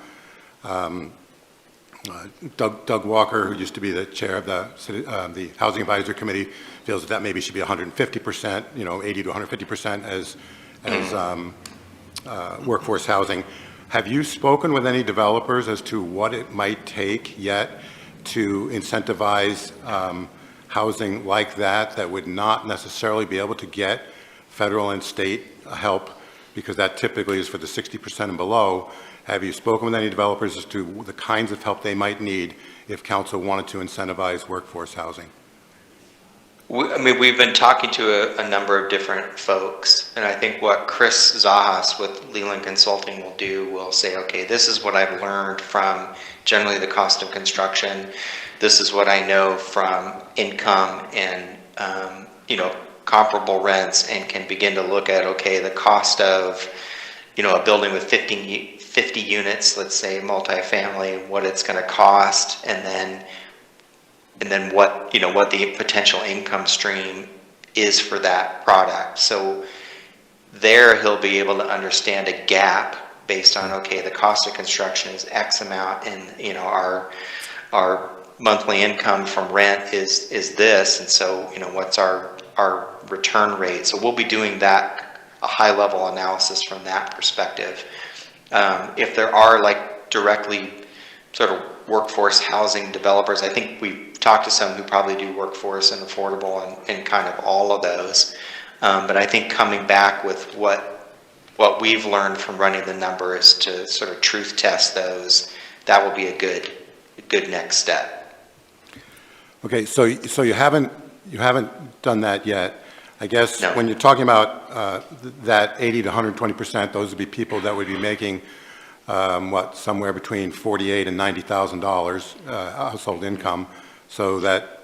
Doug Walker, who used to be the chair of the Housing Advisory Committee, feels that maybe should be 150%, 80 to 150% as workforce housing. Have you spoken with any developers as to what it might take yet to incentivize housing like that would not necessarily be able to get federal and state help, because that typically is for the 60% and below? Have you spoken with any developers as to the kinds of help they might need if council wanted to incentivize workforce housing? I mean, we've been talking to a number of different folks, and I think what Chris Zahas with Leland Consulting will do will say, okay, this is what I've learned from generally the cost of construction. This is what I know from income and, comparable rents, and can begin to look at, okay, the cost of, a building with 50 units, let's say multifamily, what it's going to cost, and then what the potential income stream is for that product. So there he'll be able to understand a gap based on, okay, the cost of construction is X amount, and our monthly income from rent is this, and so what's our return rate. So we'll be doing that, a high level analysis from that perspective. If there are like directly sort of workforce housing developers, I think we've talked to some who probably do workforce and affordable and kind of all of those. But I think coming back with what we've learned from running the numbers to sort of truth test those, that will be a good next step. Okay, so you haven't done that yet. I guess No. when you're talking about that 80 to 120%, those would be people that would be making somewhere between $48,000 and $90,000 household income, so that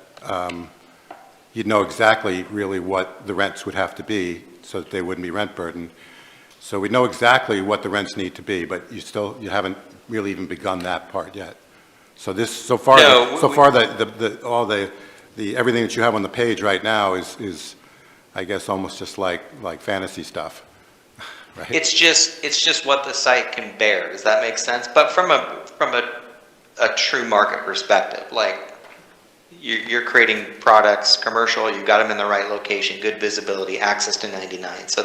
you'd know exactly really what the rents would have to be so that they wouldn't be rent burdened. So we know exactly what the rents need to be, but you haven't really even begun that part yet. So everything that you have on the page right now is I guess almost just like fantasy stuff, right? It's just what the site can bear. Does that make sense? But from a true market perspective, like you're creating products, commercial, you've got them in the right location, good visibility, access to 99. So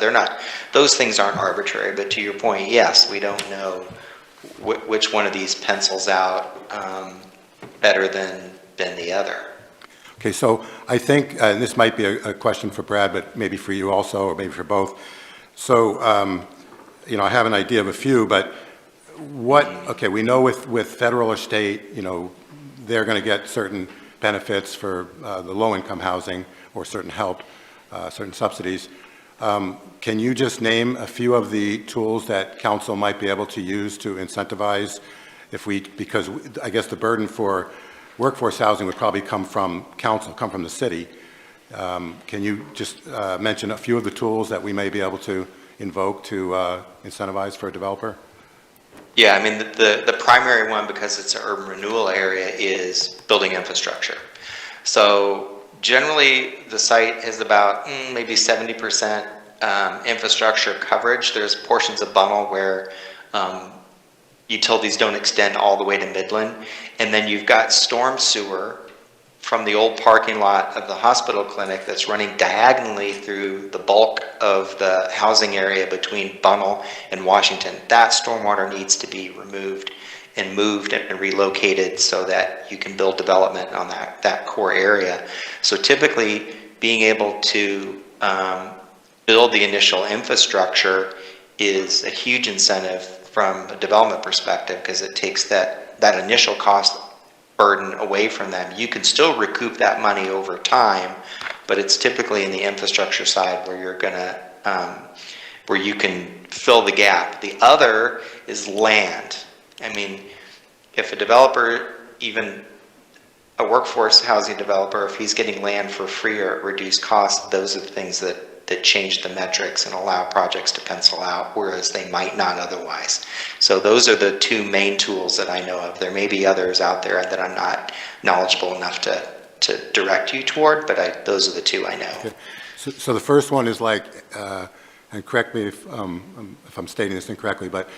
those things aren't arbitrary. But to your point, yes, we don't know which one of these pencils out better than the other. Okay, so I think, and this might be a question for Brad, but maybe for you also, or maybe for both. So, I have an idea of a few, but we know with federal or state, they're going to get certain benefits for the low-income housing or certain help, certain subsidies. Can you just name a few of the tools that council might be able to use to incentivize because I guess the burden for workforce housing would probably come from council, come from the city. Can you just mention a few of the tools that we may be able to invoke to incentivize for a developer? Yeah, I mean, the primary one, because it's an urban renewal area, is building infrastructure. So generally, the site is about maybe 70% infrastructure coverage. There's portions of Bunnell where utilities don't extend all the way to Midland. And then you've got storm sewer from the old parking lot of the hospital clinic that's running diagonally through the bulk of the housing area between Bunnell and Washington. That stormwater needs to be removed and moved and relocated so that you can build development on that core area. So typically, being able to build the initial infrastructure is a huge incentive from a development perspective, because it takes that initial cost burden away from them. You can still recoup that money over time, but it's typically in the infrastructure side where you're gonna where you can fill the gap. The other is land. I mean, if a developer, even a workforce housing developer, if he's getting land for free or at reduced cost, those are the things that that change the metrics and allow projects to pencil out, whereas they might not otherwise. So those are the two main tools that I know of. There may be others out there that I'm not knowledgeable enough to direct you toward, but those are the two I know. Okay. So the first one is like, and correct me if I'm stating this incorrectly, but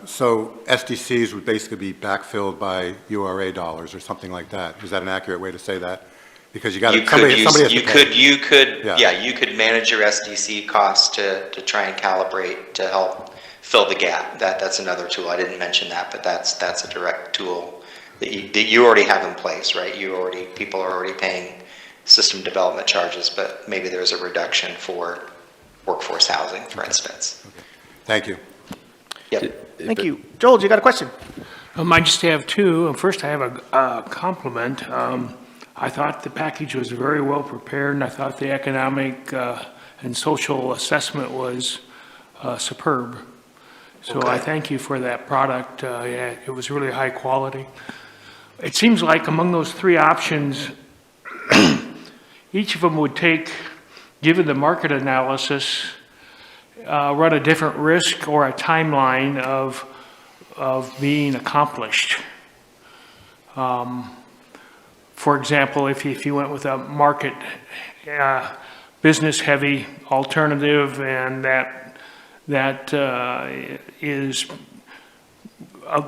so SDCs would basically be backfilled by URA dollars or something like that. Is that an accurate way to say that? Because you got somebody has to pay. You could manage your SDC costs to try and calibrate to help fill the gap. That's another tool. I didn't mention that, but that's a direct tool that you already have in place, right? People are already paying system development charges, but maybe there's a reduction for workforce housing, for instance. Okay. Thank you. Yep. Thank you. Joel, you got a question? I just have two. First, I have a compliment. I thought the package was very well prepared, and I thought the economic and social assessment was superb. So Okay. I thank you for that product. Yeah, it was really high quality. It seems like among those three options, each of them would take, given the market analysis, run a different risk or a timeline of being accomplished. For example, if you went with a market business-heavy alternative, and that is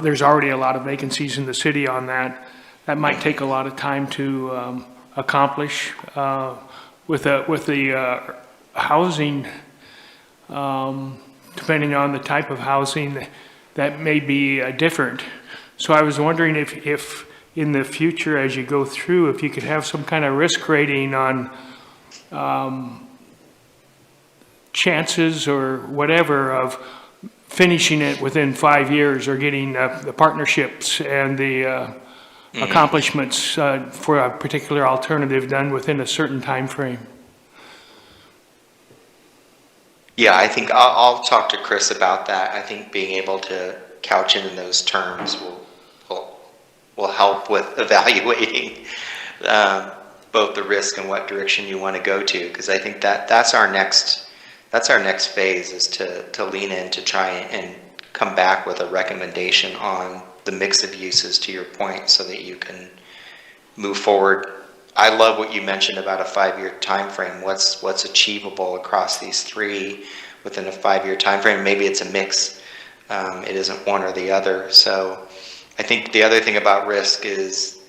there's already a lot of vacancies in the city on that. That might take a lot of time to accomplish. With the housing, depending on the type of housing, that may be different. So I was wondering if in the future, as you go through, if you could have some kind of risk rating on chances or whatever of finishing it within 5 years, or getting the partnerships and the accomplishments for a particular alternative done within a certain time frame. Yeah, I think I'll talk to Chris about that. I think being able to couch it in those terms will help with evaluating both the risk and what direction you want to go to, because I think that's our next phase, is to lean in to try and come back with a recommendation on the mix of uses, to your point, so that you can move forward. I love what you mentioned about a 5-year time frame. What's achievable across these three within a 5-year time frame? Maybe it's a mix. It isn't one or the other. So I think the other thing about risk is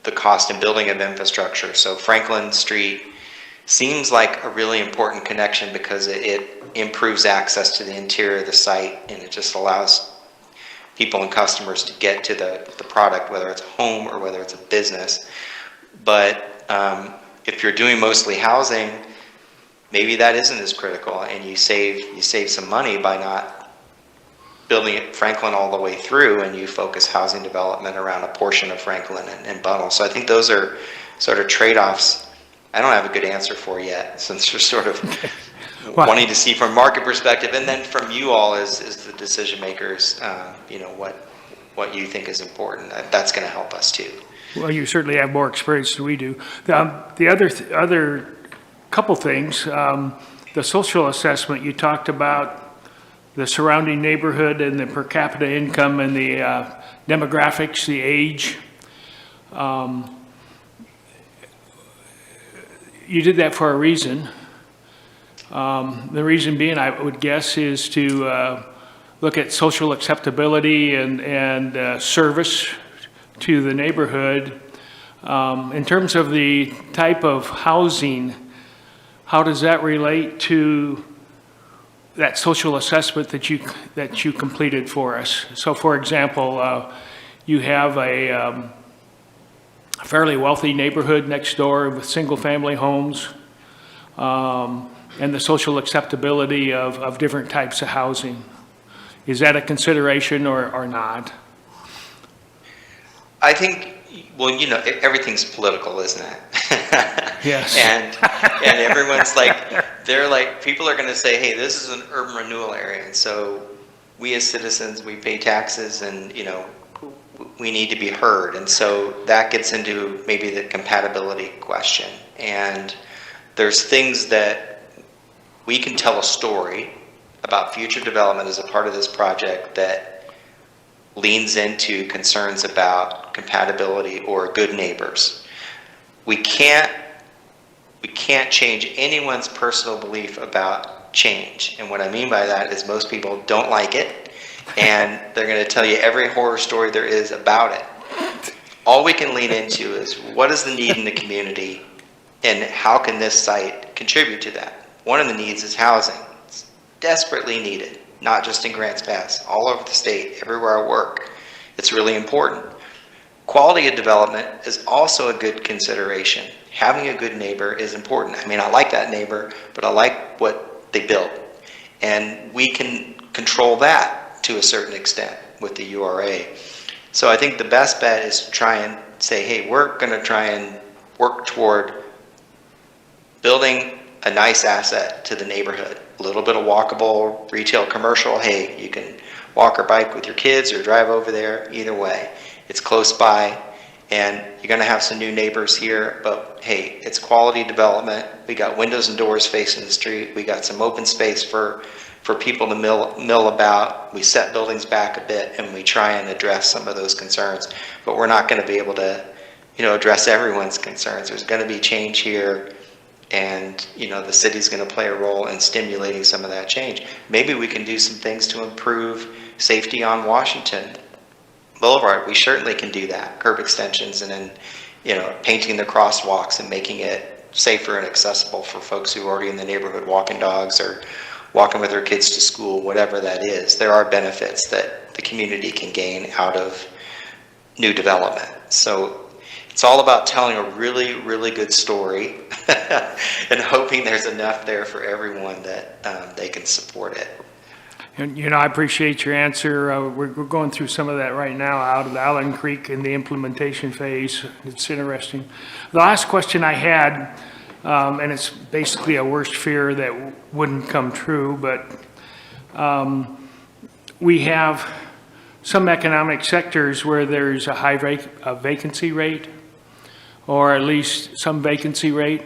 the cost and building of infrastructure. So Franklin Street seems like a really important connection because it improves access to the interior of the site, and it just allows people and customers to get to the product, whether it's a home or whether it's a business. But if you're doing mostly housing, maybe that isn't as critical, and you save some money by not building it Franklin all the way through, and you focus housing development around a portion of Franklin and Bunnell. So I think those are sort of trade-offs I don't have a good answer for yet, since you're sort of wanting to see from a market perspective, and then from you all as the decision makers, what you think is important. That's going to help us too. Well, you certainly have more experience than we do. The other couple things, the social assessment, you talked about the surrounding neighborhood and the per capita income and the demographics, the age. You did that for a reason. The reason being, I would guess, is to look at social acceptability and service to the neighborhood. In terms of the type of housing, how does that relate to that social assessment that you completed for us? So, for example, you have a fairly wealthy neighborhood next door with single-family homes, and the social acceptability of different types of housing. Is that a consideration or not? I think, well, everything's political, isn't it? Yes. and everyone's people are going to say, hey, this is an urban renewal area, and so we as citizens, we pay taxes, and we need to be heard. And so that gets into maybe the compatibility question. And there's things that we can tell a story about future development as a part of this project that leans into concerns about compatibility or good neighbors. We can't change anyone's personal belief about change. And what I mean by that is most people don't like it, and they're going to tell you every horror story there is about it. All we can lean into is what is the need in the community, and how can this site contribute to that? One of the needs is housing. It's desperately needed, not just in Grants Pass, all over the state, everywhere I work. It's really important. Quality of development is also a good consideration. Having a good neighbor is important. I mean, I like that neighbor, but I like what they built. And we can control that to a certain extent with the URA. So I think the best bet is to try and say, hey, we're going to try and work toward building a nice asset to the neighborhood. A little bit of walkable retail commercial. Hey, you can walk or bike with your kids or drive over there. Either way, it's close by, and you're going to have some new neighbors here, but hey, it's quality development. We got windows and doors facing the street. We got some open space for people to mill about. We set buildings back a bit, and we try and address some of those concerns, but we're not going to be able to, address everyone's concerns. There's going to be change here, and the city's going to play a role in stimulating some of that change. Maybe we can do some things to improve safety on Washington Boulevard. We certainly can do that. Curb extensions, and then painting the crosswalks and making it safer and accessible for folks who are already in the neighborhood walking dogs or walking with their kids to school, whatever that is. There are benefits that the community can gain out of new development. So it's all about telling a really, really good story and hoping there's enough there for everyone that they can support it. And, I appreciate your answer. We're going through some of that right now out of Allen Creek in the implementation phase. It's interesting. The last question I had, and it's basically a worst fear that wouldn't come true, but we have some economic sectors where there's a high vacancy rate, or at least some vacancy rate.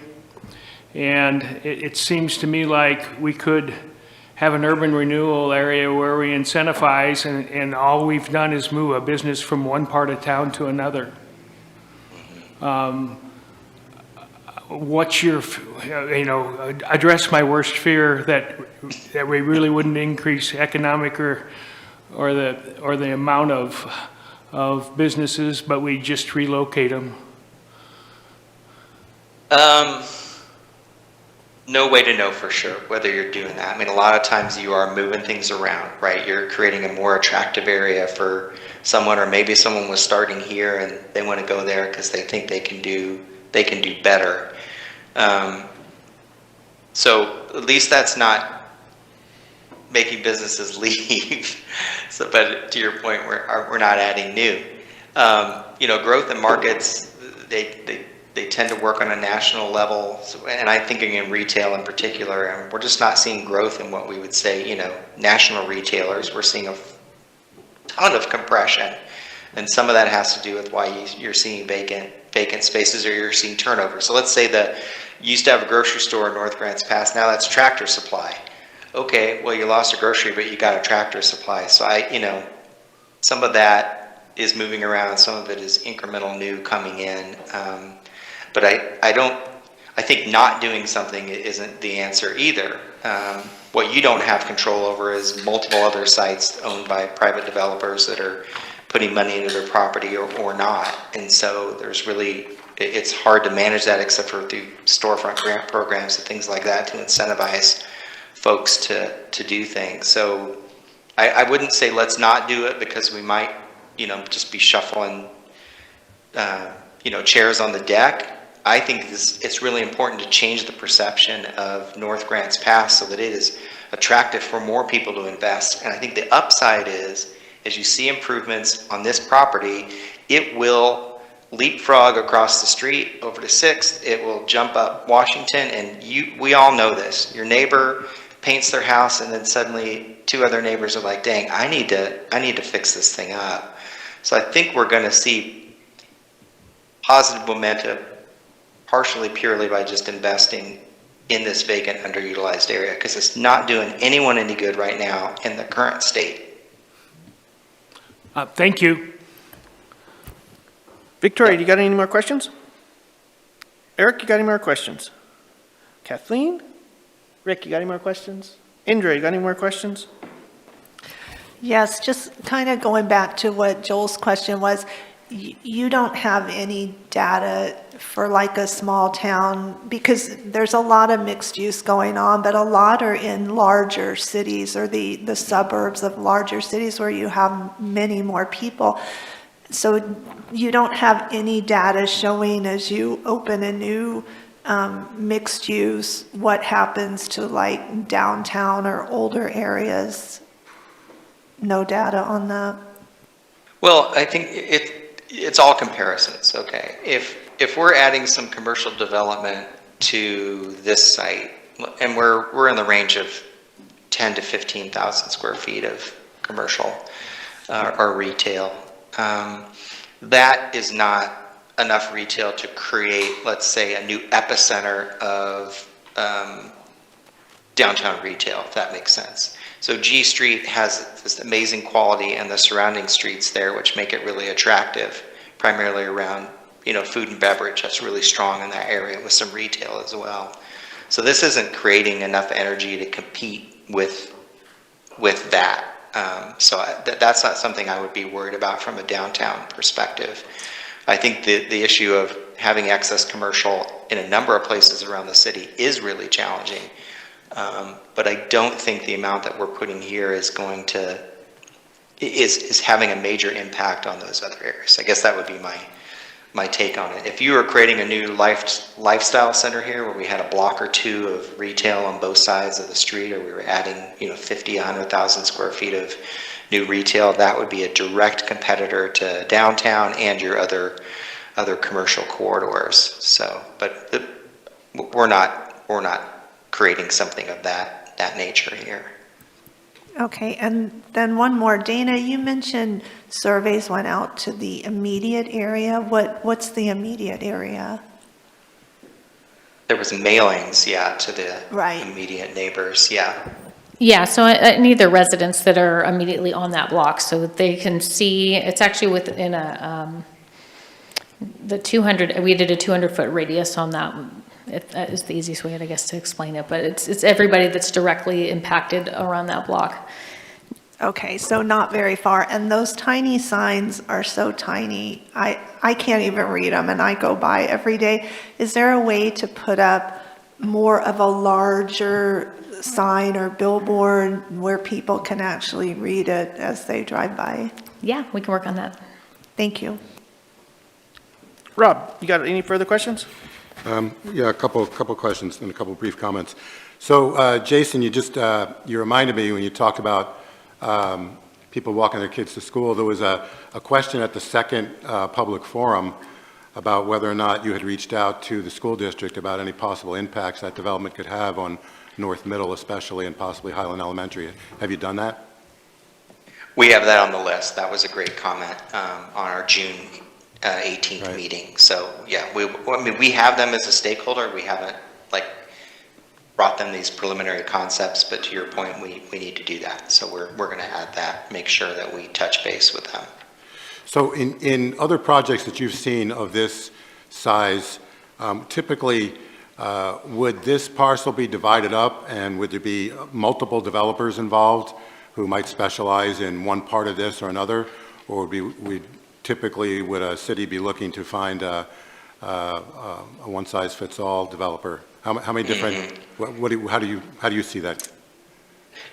And it seems to me like we could have an urban renewal area where we incentivize, and all we've done is move a business from one part of town to another. What's your, address my worst fear that we really wouldn't increase economic or the amount of businesses, but we just relocate them? No way to know for sure whether you're doing that. I mean, a lot of times you are moving things around, right? You're creating a more attractive area for someone, or maybe someone was starting here and they want to go there because they think they can do better. So at least that's not making businesses leave. So, but to your point, we're not adding new. Growth in markets, they tend to work on a national level, and I'm thinking in retail in particular, and we're just not seeing growth in what we would say, national retailers. We're seeing a ton of compression, and some of that has to do with why you're seeing vacant spaces, or you're seeing turnover. So let's say that you used to have a grocery store in North Grants Pass, now that's Tractor Supply. Okay, well, you lost a grocery, but you got a Tractor Supply. So some of that is moving around, some of it is incremental new coming in. But I think not doing something isn't the answer either. What you don't have control over is multiple other sites owned by private developers that are putting money into their property or not. And so it's hard to manage that except for through storefront grant programs and things like that to incentivize folks to do things. So I wouldn't say let's not do it, because we might, just be shuffling, chairs on the deck. I think it's really important to change the perception of North Grants Pass so that it is attractive for more people to invest. And I think the upside is, as you see improvements on this property, it will leapfrog across the street over to 6th. It will jump up Washington, and we all know this. Your neighbor paints their house, and then suddenly 2 other neighbors are like, dang, I need to fix this thing up. So I think we're going to see positive momentum, partially purely by just investing in this vacant, underutilized area, because it's not doing anyone any good right now in the current state. Thank you. Victoria, you got any more questions? Eric, you got any more questions? Kathleen? Rick, you got any more questions? Indra, you got any more questions? Yes, just kind of going back to what Joel's question was, you don't have any data for like a small town, because there's a lot of mixed use going on, but a lot are in larger cities or the suburbs of larger cities where you have many more people. So you don't have any data showing as you open a new mixed use, what happens to like downtown or older areas? No data on that? Well, I think it's all comparisons, okay? If we're adding some commercial development to this site, and we're in the range of 10 to 15,000 square feet of commercial or retail, that is not enough retail to create, let's say, a new epicenter of downtown retail, if that makes sense. So G Street has this amazing quality and the surrounding streets there, which make it really attractive, primarily around, food and beverage. That's really strong in that area with some retail as well. So this isn't creating enough energy to compete with that. That's not something I would be worried about from a downtown perspective. I think the issue of having excess commercial in a number of places around the city is really challenging. But I don't think the amount that we're putting here is having a major impact on those other areas. I guess that would be my take on it. If you were creating a new lifestyle center here where we had a block or two of retail on both sides of the street, or we were adding 50, 100,000 square feet of new retail, that would be a direct competitor to downtown and your other commercial corridors. So, but we're not creating something of that nature here. Okay, and then one more. Dana, you mentioned surveys went out to the immediate area. What's the immediate area? There was mailings, to the Right. immediate neighbors, yeah. Yeah, so I need the residents that are immediately on that block so that they can see, it's actually within we did a 200-foot radius on that. That is the easiest way, I guess, to explain it, but it's everybody that's directly impacted around that block. Okay, so not very far. And those tiny signs are so tiny, I can't even read them, and I go by every day. Is there a way to put up more of a larger sign or billboard where people can actually read it as they drive by? Yeah, we can work on that. Thank you. Rob, you got any further questions? Yeah, a couple questions and a couple brief comments. So, Jason, you reminded me when you talked about people walking their kids to school, there was a question at the second public forum about whether or not you had reached out to the school district about any possible impacts that development could have on North Middle especially, and possibly Highland Elementary. Have you done that? We have that on the list. That was a great comment on our June 18th Right. meeting. So yeah, we have them as a stakeholder. We haven't brought them these preliminary concepts, but to your point, we need to do that. So we're going to add that, make sure that we touch base with them. So in other projects that you've seen of this size, typically would this parcel be divided up, and would there be multiple developers involved who might specialize in one part of this or another? Or would a city be looking to find a one-size-fits-all developer? How many different? How do you see that?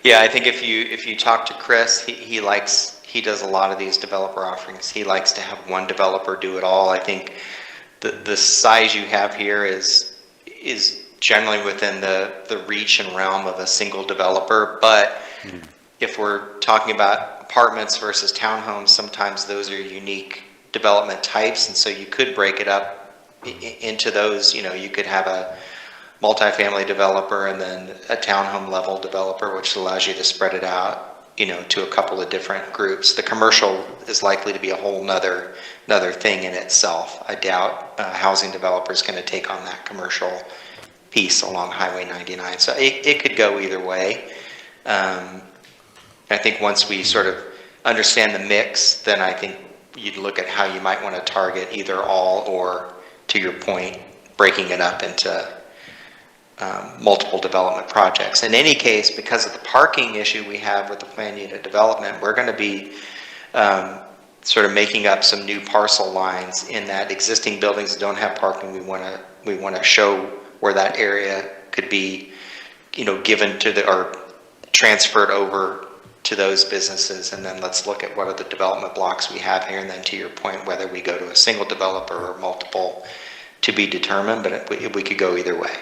Yeah, I think if you talk to Chris, he does a lot of these developer offerings. He likes to have one developer do it all. I think the size you have here is generally within the reach and realm of a single developer. But if we're talking about apartments versus townhomes, sometimes those are unique development types, and so you could break it up into those. You could have a multifamily developer and then a townhome level developer, which allows you to spread it out, to a couple of different groups. The commercial is likely to be a whole nother thing in itself. I doubt a housing developer is going to take on that commercial piece along Highway 99. So it could go either way. I think once we sort of understand the mix, then I think you'd look at how you might want to target either all or, to your point, breaking it up into multiple development projects. In any case, because of the parking issue we have with the planned unit development, we're going to be sort of making up some new parcel lines in that existing buildings that don't have parking. We want to show where that area could be, given to or transferred over to those businesses, and then let's look at what are the development blocks we have here, and then to your point, whether we go to a single developer or multiple to be determined, but we could go either way.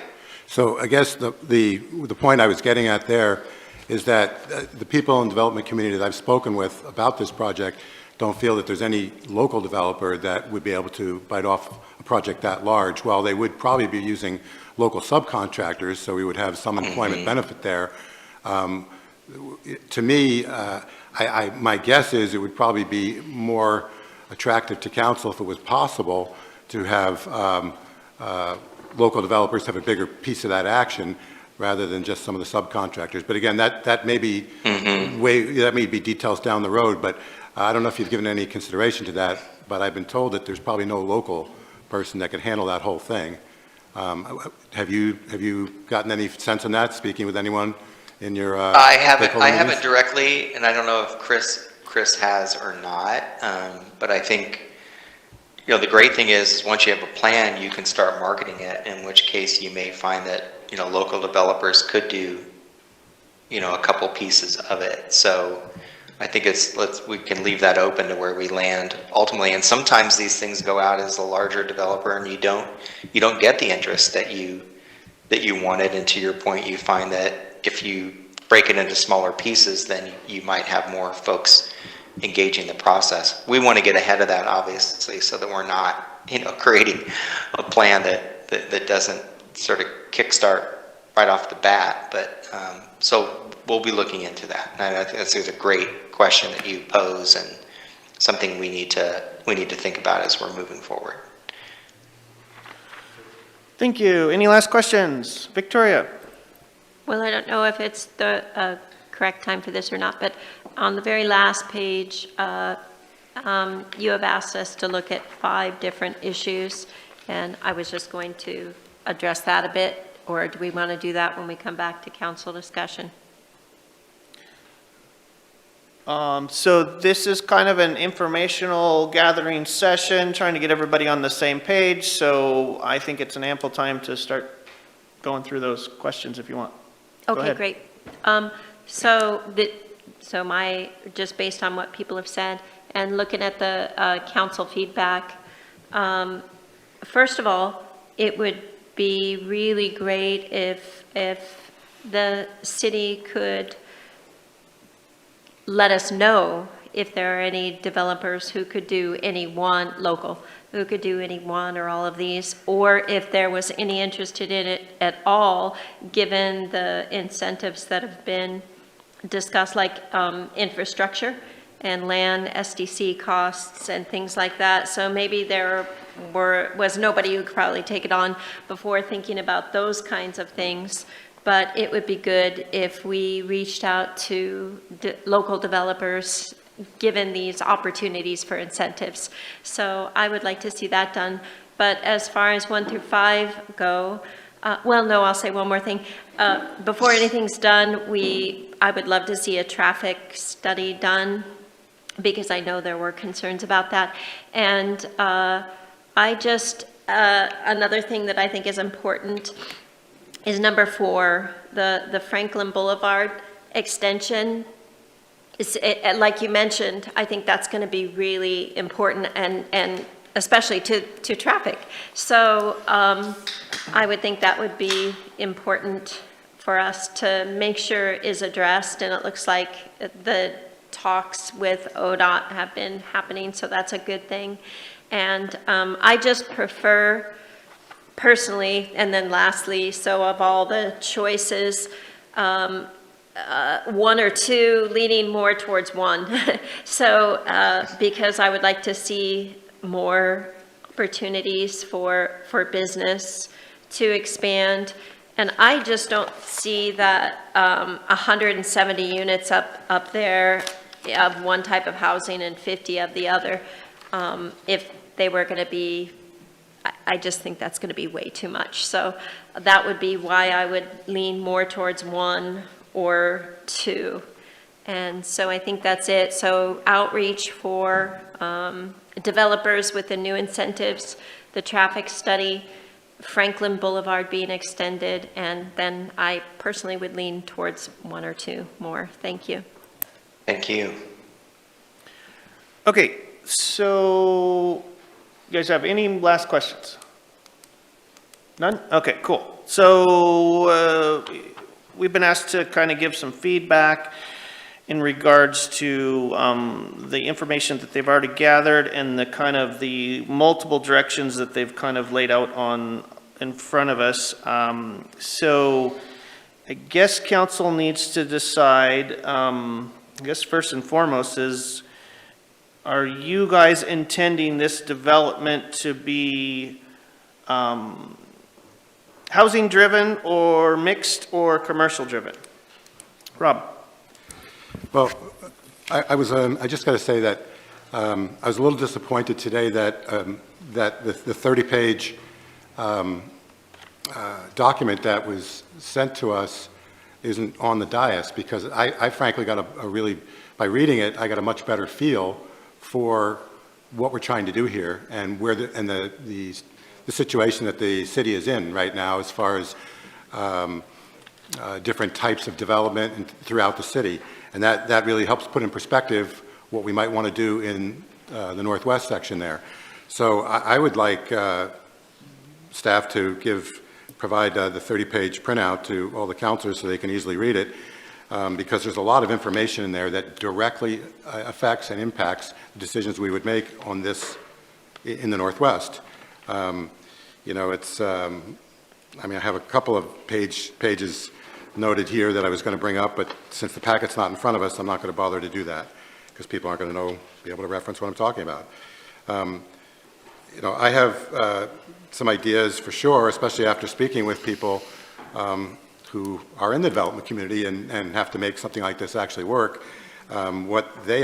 So I guess the point I was getting at there is that the people in the development community that I've spoken with about this project don't feel that there's any local developer that would be able to bite off a project that large. While they would probably be using local subcontractors, so we would have some employment benefit there. To me, my guess is it would probably be more attractive to council if it was possible to have local developers have a bigger piece of that action rather than just some of the subcontractors. But again, that may be that may be details down the road, but I don't know if you've given any consideration to that, but I've been told that there's probably no local person that could handle that whole thing. Have you gotten any sense on that, speaking with anyone in your I haven't meetings? directly, and I don't know if Chris has or not, but I think the great thing is once you have a plan, you can start marketing it, in which case you may find that local developers could do a couple pieces of it. So I think we can leave that open to where we land ultimately. And sometimes these things go out as a larger developer, and you don't get the interest that you wanted. And to your point, you find that if you break it into smaller pieces, then you might have more folks engaging the process. We want to get ahead of that, obviously, so that we're not creating a plan that doesn't sort of kickstart right off the bat. But so we'll be looking into that. And I think that's a great question that you pose, and something we need to think about as we're moving forward. Thank you. Any last questions? Victoria? Well, I don't know if it's the correct time for this or not, but on the very last page, you have asked us to look at 5 different issues, and I was just going to address that a bit, or do we want to do that when we come back to council discussion? So this is kind of an informational gathering session, trying to get everybody on the same page, so I think it's an ample time to start going through those questions if you want. Go Okay, ahead. great. So just based on what people have said and looking at the council feedback, first of all, it would be really great if the city could let us know if there are any developers who could do any one local, who could do any one or all of these, or if there was any interest in it at all, given the incentives that have been discussed, like infrastructure and land SDC costs and things like that. So maybe there was nobody who could probably take it on before thinking about those kinds of things. But it would be good if we reached out to local developers given these opportunities for incentives. So I would like to see that done. But as far as 1 through 5 go, I'll say one more thing. Before anything's done, I would love to see a traffic study done, because I know there were concerns about that. And another thing that I think is important is number 4, the Franklin Boulevard extension. Like you mentioned, I think that's going to be really important, and especially to traffic. So I would think that would be important for us to make sure is addressed, and it looks like the talks with ODOT have been happening, so that's a good thing. And I just prefer personally, and then lastly, so of all the choices, 1 or 2, leaning more towards 1. So because I would like to see more opportunities for business to expand, And I just don't see that 170 units up there of one type of housing and 50 of the other, if they were going to be, I just think that's going to be way too much. So that would be why I would lean more towards 1 or 2. And so I think that's it. So outreach for developers with the new incentives, the traffic study, Franklin Boulevard being extended, and then I personally would lean towards 1 or 2 more. Thank you. Thank you. Okay, so you guys have any last questions? None? Okay, cool. So we've been asked to kind of give some feedback in regards to the information that they've already gathered and the kind of the multiple directions that they've kind of laid out in front of us. So I guess council needs to decide, I guess first and foremost is, are you guys intending this development to be housing driven or mixed or commercial driven? Rob? Well, I just got to say that I was a little disappointed today that that the 30-page document that was sent to us isn't on the dais, because I frankly got a really, by reading it, I got a much better feel for what we're trying to do here and where the situation that the city is in right now as far as different types of development throughout the city. And that really helps put in perspective what we might want to do in the northwest section there. So I would like staff to provide the 30-page printout to all the councilors so they can easily read it, because there's a lot of information in there that directly affects and impacts the decisions we would make on this in the northwest. You know, it's, I mean, I have a couple of pages noted here that I was going to bring up, but since the packet's not in front of us, I'm not going to bother to do that because people aren't going to be able to reference what I'm talking about. You know, I have some ideas for sure, especially after speaking with people who are in the development community and have to make something like this actually work, what they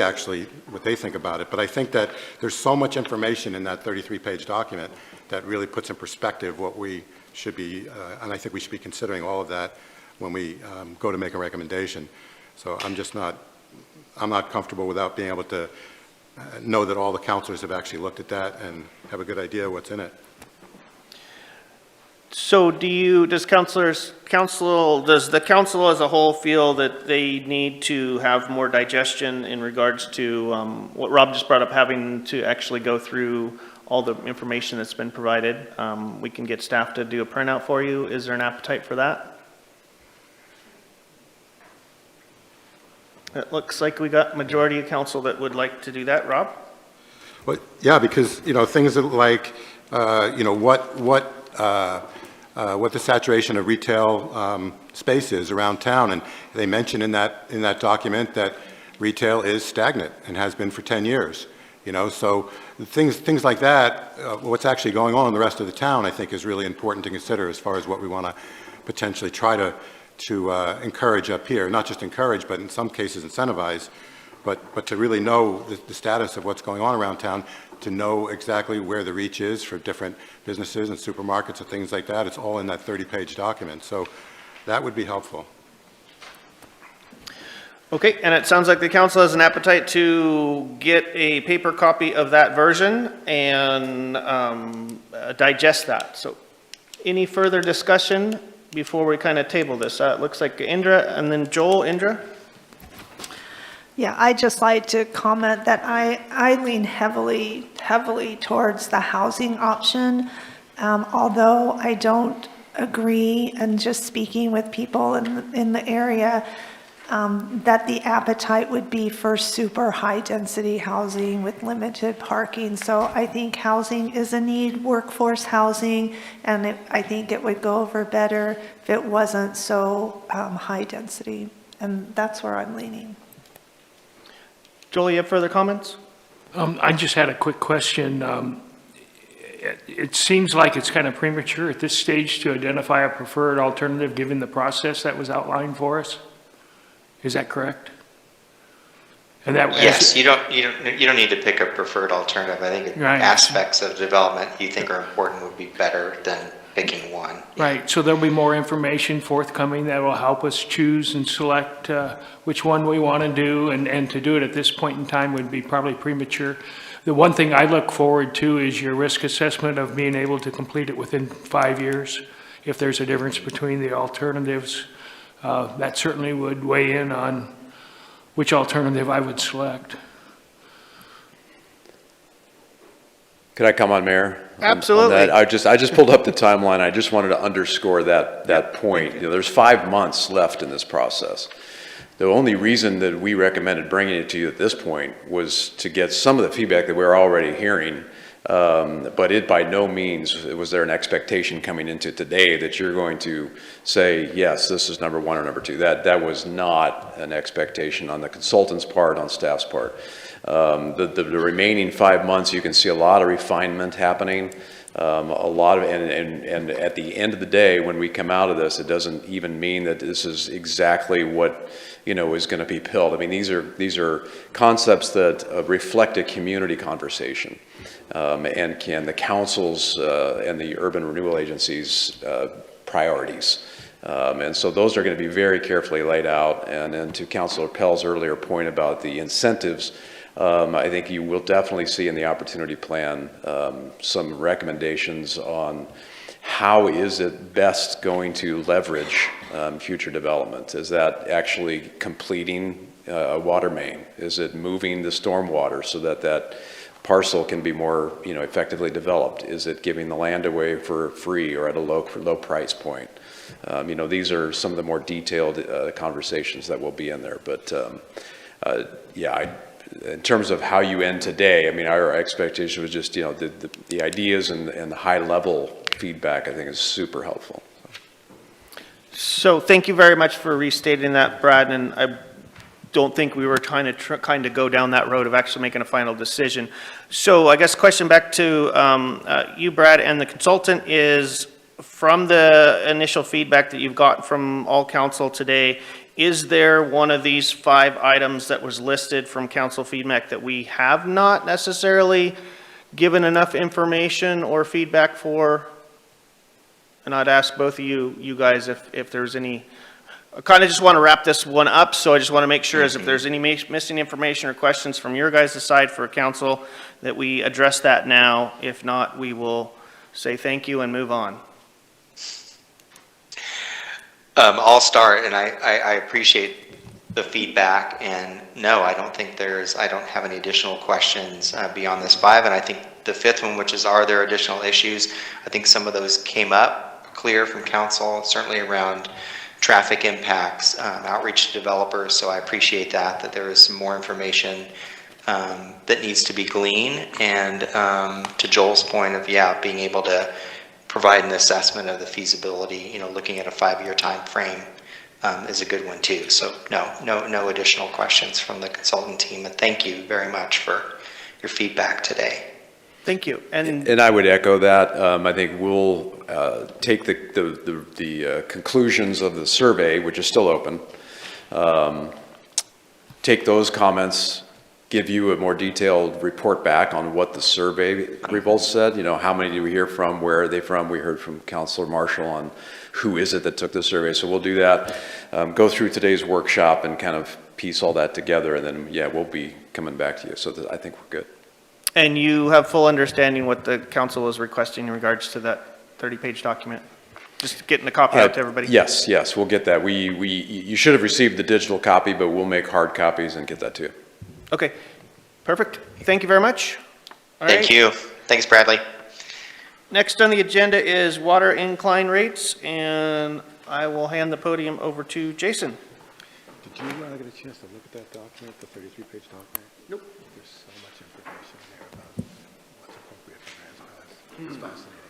think about it. But I think that there's so much information in that 33-page document that really puts in perspective what we should be, and I think we should be considering all of that when we go to make a recommendation. So I'm not comfortable without being able to know that all the councilors have actually looked at that and have a good idea what's in it. So does the council as a whole feel that they need to have more digestion in regards to what Rob just brought up, having to actually go through all the information that's been provided? We can get staff to do a printout for you. Is there an appetite for that? It looks like we got majority of council that would like to do that. Rob? Well, yeah, because, you know, things like, you know, what the saturation of retail space is around town. And they mention in that document that retail is stagnant and has been for 10 years. You know, so things like that, what's actually going on in the rest of the town, I think is really important to consider as far as what we want to potentially try to encourage up here. Not just encourage, but in some cases incentivize, but to really know the status of what's going on around town, to know exactly where the reach is for different businesses and supermarkets and things like that. It's all in that 30-page document. So that would be helpful. Okay, and it sounds like the council has an appetite to get a paper copy of that version and digest that. So any further discussion before we kind of table this? It looks like Indra and then Joel. Indra? Yeah, I'd just like to comment that I lean heavily towards the housing option, although I don't agree, and just speaking with people in the area, that the appetite would be for super high-density housing with limited parking. So I think housing is a need, workforce housing, and I think it would go over better if it wasn't so high-density. And that's where I'm leaning. Joel, you have further comments? I just had a quick question. it seems like it's kind of premature at this stage to identify a preferred alternative, given the process that was outlined for us. Is that correct? And that Yes, you don't need to pick a preferred alternative. I think Right. aspects of development you think are important would be better than picking one. Right, so there'll be more information forthcoming that will help us choose and select which one we want to do, and to do it at this point in time would be probably premature. The one thing I look forward to is your risk assessment of being able to complete it within 5 years. If there's a difference between the alternatives, that certainly would weigh in on which alternative I would select. Could I come on, Mayor? On Absolutely. that? I just pulled up the timeline. I just wanted to underscore that point. You know, there's 5 months left in this process. The only reason that we recommended bringing it to you at this point was to get some of the feedback that we're already hearing. But it by no means was there an expectation coming into today that you're going to say, yes, this is number 1 or number 2. That was not an expectation on the consultant's part, on staff's part. The remaining 5 months, you can see a lot of refinement happening. A lot of, and at the end of the day, when we come out of this, it doesn't even mean that this is exactly what, you know, is going to be built. I mean, these are concepts that reflect a community conversation, and can the councils and the urban renewal agencies' priorities. And so those are going to be very carefully laid out. And then to Councilor Pell's earlier point about the incentives, I think you will definitely see in the opportunity plan some recommendations on how is it best going to leverage future development. Is that actually completing a water main? Is it moving the stormwater so that that parcel can be more, you know, effectively developed? Is it giving the land away for free or at a low price point? You know, these are some of the more detailed conversations that will be in there. But yeah, in terms of how you end today, I mean, our expectation was just, you know, the ideas and the high level feedback, I think, is super helpful. So thank you very much for restating that, Brad, and I don't think we were trying to go down that road of actually making a final decision. So I guess question back to you, Brad, and the consultant is, from the initial feedback that you've got from all council today, is there one of these 5 items that was listed from council feedback that we have not necessarily given enough information or feedback for? And I'd ask both of you guys if there's any. I kind of just want to wrap this one up, so I just want to make sure as if there's any missing information or questions from your guys' side for council that we address that now. If not, we will say thank you and move on. I'll start, and I appreciate the feedback, and no, I don't have any additional questions beyond this 5, and I think the 5th one, which is, are there additional issues? I think some of those came up clear from council, certainly around traffic impacts, outreach to developers, so I appreciate that there is some more information that needs to be gleaned, and to Joel's point of, yeah, being able to provide an assessment of the feasibility, you know, looking at a 5-year time frame is a good one too. So no additional questions from the consultant team, and thank you very much for your feedback today. Thank you. And I would echo that. I think we'll take the conclusions of the survey, which is still open, take those comments, give you a more detailed report back on what the survey results said. You know, how many did we hear from? Where are they from? We heard from Councilor Marshall on who is it that took the survey. So we'll do that, go through today's workshop and kind of piece all that together. And then, yeah, we'll be coming back to you. So I think we're good. And you have full understanding what the council is requesting in regards to that 30-page document? Just getting the copy out to everybody? Yes, we'll get that. You should have received the digital copy, but we'll make hard copies and get that to you. Okay, perfect. Thank you very much. All Thank right. you. Thanks, Bradley. Next on the agenda is water incline rates, and I will hand the podium over to Jason. Did you get a chance to look at that document, the 33-page document? Nope. There's so much information there about what's appropriate for grants and all that. It's fascinating.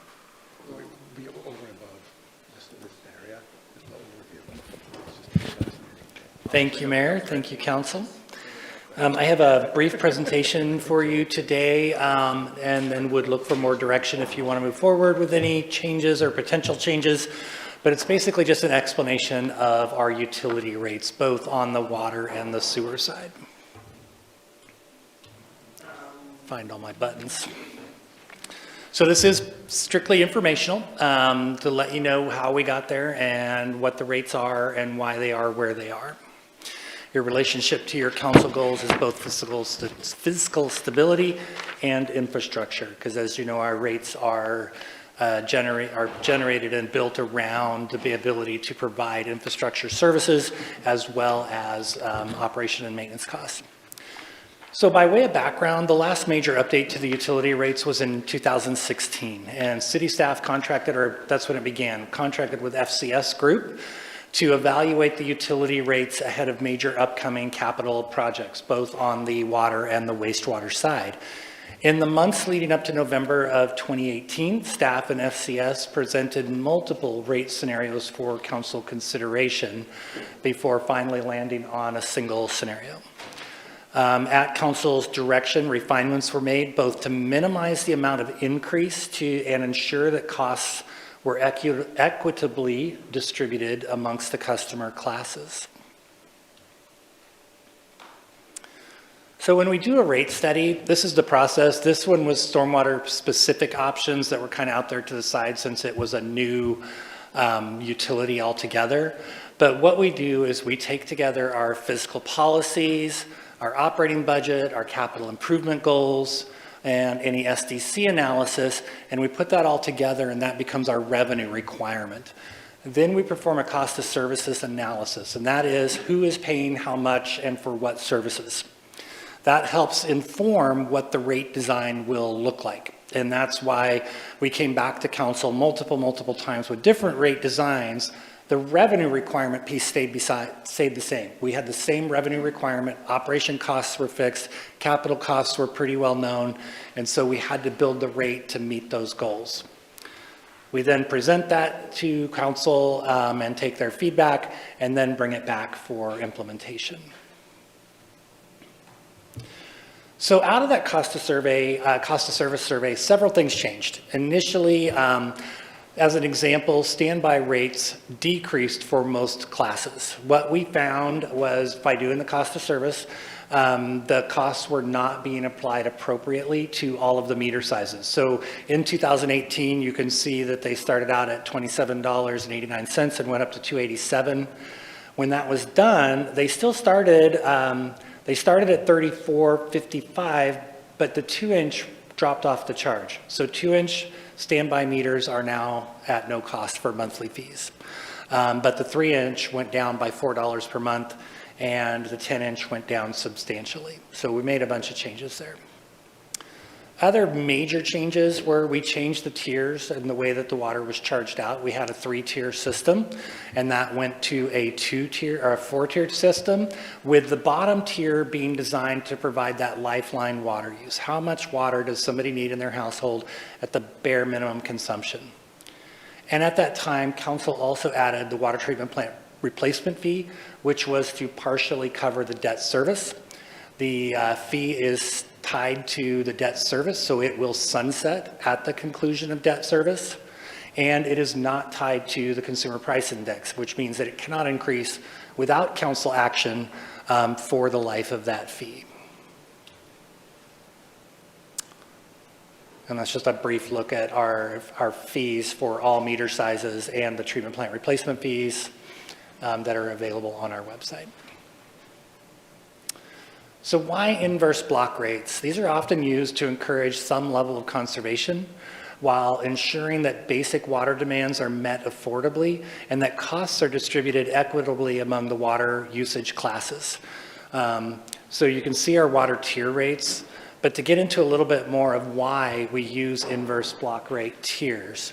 We'll be over and above this area, just an overview. It's just fascinating. Thank you, Mayor. Thank you, Council. I have a brief presentation for you today, and then would look for more direction if you want to move forward with any changes or potential changes. But it's basically just an explanation of our utility rates, both on the water and the sewer side. Find all my buttons. So this is strictly informational, to let you know how we got there and what the rates are and why they are where they are. Your relationship to your council goals is both fiscal stability and infrastructure, because as you know, our rates are generated and built around the ability to provide infrastructure services as well as operation and maintenance costs. So by way of background, the last major update to the utility rates was in 2016, and city staff contracted, or that's when it began, contracted with FCS Group to evaluate the utility rates ahead of major upcoming capital projects, both on the water and the wastewater side. In the months leading up to November of 2018, staff and FCS presented multiple rate scenarios for council consideration before finally landing on a single scenario. At council's direction, refinements were made both to minimize the amount of increase and ensure that costs were equitably distributed amongst the customer classes. So when we do a rate study, this is the process. This one was stormwater specific options that were kind of out there to the side since it was a new utility altogether. But what we do is we take together our fiscal policies, our operating budget, our capital improvement goals, and any SDC analysis, and we put that all together, and that becomes our revenue requirement. Then we perform a cost of services analysis, and that is who is paying how much and for what services. That helps inform what the rate design will look like, and that's why we came back to council multiple times with different rate designs. The revenue requirement piece stayed the same. We had the same revenue requirement. Operation costs were fixed. Capital costs were pretty well known. And so we had to build the rate to meet those goals. We then present that to council and take their feedback and then bring it back for implementation. So out of that cost of service survey, several things changed. Initially, as an example, standby rates decreased for most classes. What we found was by doing the cost of service, the costs were not being applied appropriately to all of the meter sizes. So in 2018, you can see that they started out at $27.89 and went up to $2.87. When that was done, they still started, at $34.55, but the 2-inch dropped off the charge. So 2-inch standby meters are now at no cost for monthly fees. But the 3-inch went down by $4 per month, and the 10-inch went down substantially. So we made a bunch of changes there. Other major changes were we changed the tiers and the way that the water was charged out. We had a 3-tier system, and that went to a 2-tier or a 4-tier system, with the bottom tier being designed to provide that lifeline water use. How much water does somebody need in their household at the bare minimum consumption? And at that time, council also added the water treatment plant replacement fee, which was to partially cover the debt service. The fee is tied to the debt service, so it will sunset at the conclusion of debt service. And it is not tied to the consumer price index, which means that it cannot increase without council action for the life of that fee. And that's just a brief look at our fees for all meter sizes and the treatment plant replacement fees that are available on our website. So why inverse block rates? These are often used to encourage some level of conservation while ensuring that basic water demands are met affordably and that costs are distributed equitably among the water usage classes. So you can see our water tier rates, but to get into a little bit more of why we use inverse block rate tiers.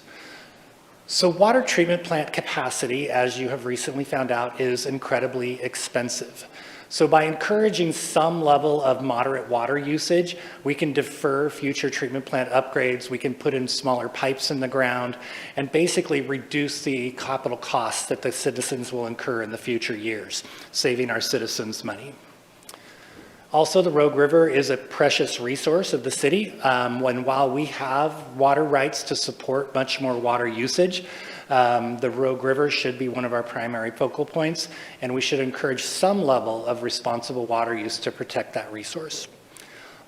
So water treatment plant capacity, as you have recently found out, is incredibly expensive. So by encouraging some level of moderate water usage, we can defer future treatment plant upgrades, we can put in smaller pipes in the ground, and basically reduce the capital costs that the citizens will incur in the future years, saving our citizens money. Also, the Rogue River is a precious resource of the city. While we have water rights to support much more water usage, the Rogue River should be one of our primary focal points, and we should encourage some level of responsible water use to protect that resource.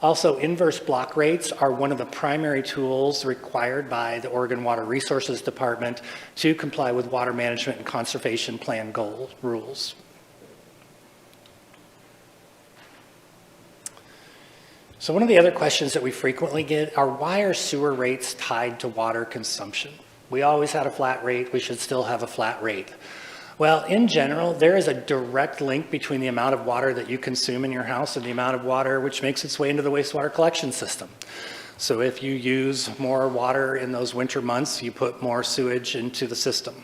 Also, inverse block rates are one of the primary tools required by the Oregon Water Resources Department to comply with water management and conservation plan goal rules. So one of the other questions that we frequently get are, why are sewer rates tied to water consumption? We always had a flat rate, we should still have a flat rate. Well, in general, there is a direct link between the amount of water that you consume in your house and the amount of water which makes its way into the wastewater collection system. So if you use more water in those winter months, you put more sewage into the system.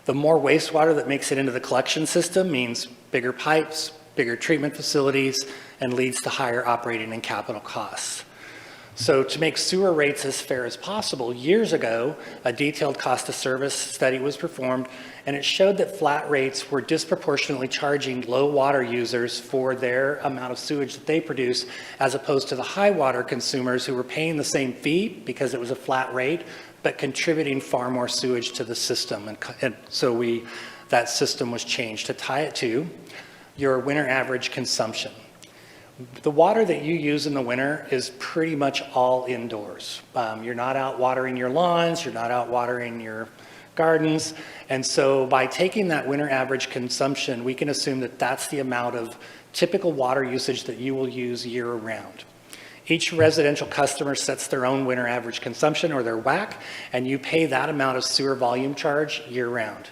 The more wastewater that makes it into the collection system means bigger pipes, bigger treatment facilities, and leads to higher operating and capital costs. So to make sewer rates as fair as possible, years ago, a detailed cost of service study was performed, and it showed that flat rates were disproportionately charging low water users for their amount of sewage that they produce, as opposed to the high water consumers who were paying the same fee because it was a flat rate, but contributing far more sewage to the system. And so that system was changed to tie it to your winter average consumption. The water that you use in the winter is pretty much all indoors. You're not out watering your lawns, you're not out watering your gardens. And so by taking that winter average consumption, we can assume that that's the amount of typical water usage that you will use year round. Each residential customer sets their own winter average consumption, or their WAC, and you pay that amount of sewer volume charge year round.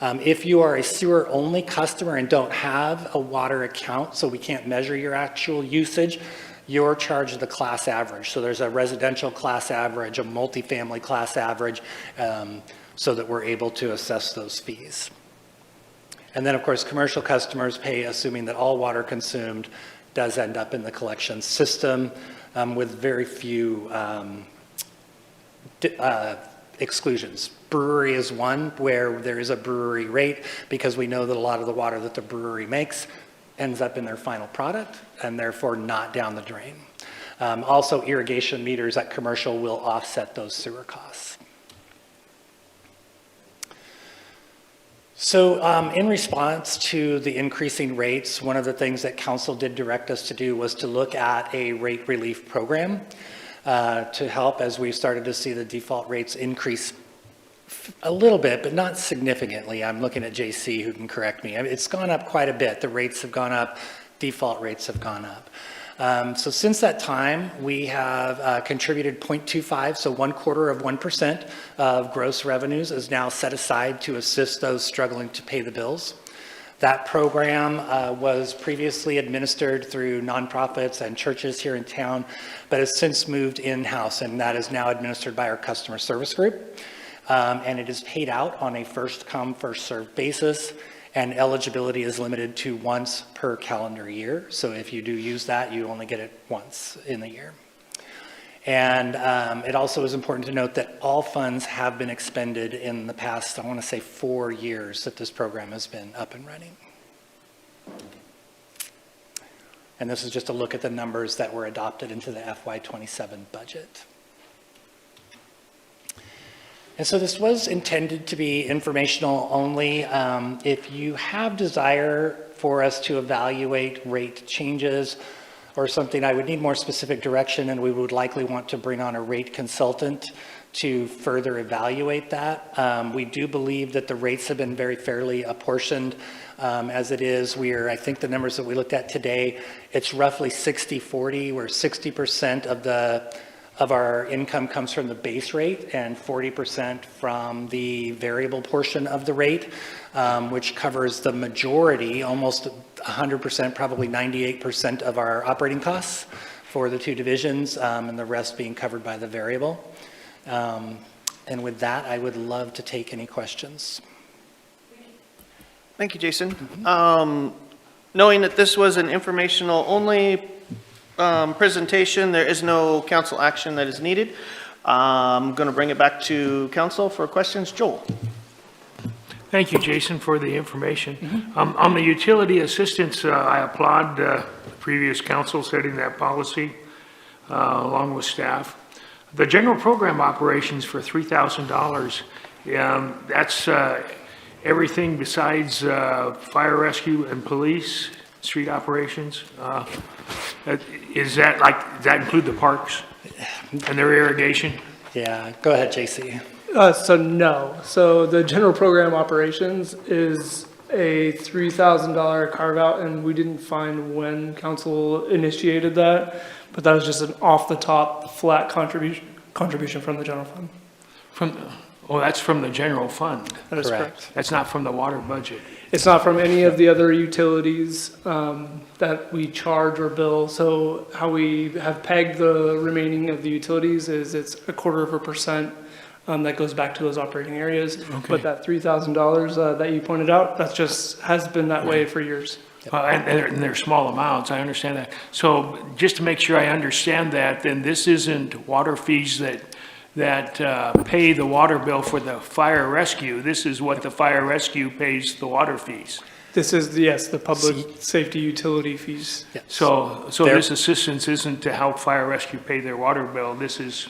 If you are a sewer-only customer and don't have a water account, so we can't measure your actual usage, you're charged the class average. So there's a residential class average, a multifamily class average, so that we're able to assess those fees. And then, of course, commercial customers pay, assuming that all water consumed does end up in the collection system, with very few exclusions. Brewery is one where there is a brewery rate, because we know that a lot of the water that the brewery makes ends up in their final product and therefore not down the drain. Also, irrigation meters at commercial will offset those sewer costs. So in response to the increasing rates, one of the things that council did direct us to do was to look at a rate relief program to help, as we started to see the default rates increase a little bit, but not significantly. I'm looking at JC, who can correct me. It's gone up quite a bit. The rates have gone up, default rates have gone up. So since that time, we have contributed 0.25, so 1/4% of gross revenues is now set aside to assist those struggling to pay the bills. That program was previously administered through nonprofits and churches here in town, but has since moved in-house, and that is now administered by our customer service group. And it is paid out on a first-come, first-served basis, and eligibility is limited to once per calendar year. So if you do use that, you only get it once in the year. And it also is important to note that all funds have been expended in the past, I want to say 4 years that this program has been up and running. And this is just a look at the numbers that were adopted into the FY27 budget. And so this was intended to be informational only. If you have desire for us to evaluate rate changes or something, I would need more specific direction, and we would likely want to bring on a rate consultant to further evaluate that. We do believe that the rates have been very fairly apportioned as it is. I think the numbers that we looked at today, it's roughly 60-40, where 60% of our income comes from the base rate and 40% from the variable portion of the rate, which covers the majority, almost 100%, probably 98% of our operating costs for the two divisions, and the rest being covered by the variable. And with that, I would love to take any questions. Thank you, Jason. Knowing that this was an informational only presentation, there is no council action that is needed. I'm going to bring it back to council for questions. Joel. Thank you, Jason, for the information. On the utility assistance, I applaud previous council setting that policy, along with staff. The general program operations for $3,000, that's everything besides fire rescue and police, street operations. Does that include the parks and their irrigation? Yeah, go ahead, JC. So no. So the general program operations is a $3,000 carve out, and we didn't find when council initiated that, but that was just an off the top flat contribution from the general fund. That's from the general fund. That is Correct. correct. That's not from the water budget. It's not from any of the other utilities that we charge or bill. So how we have pegged the remaining of the utilities is it's 1/4% that goes back to those operating areas. But that $3,000 that you pointed out, that just has been that way for years. And they're small amounts, I understand that. So just to make sure I understand that, then this isn't water fees that pay the water bill for the fire rescue. This is what the fire rescue pays the water fees. This is, yes, the public safety utility fees. So this assistance isn't to help fire rescue pay their water bill. This is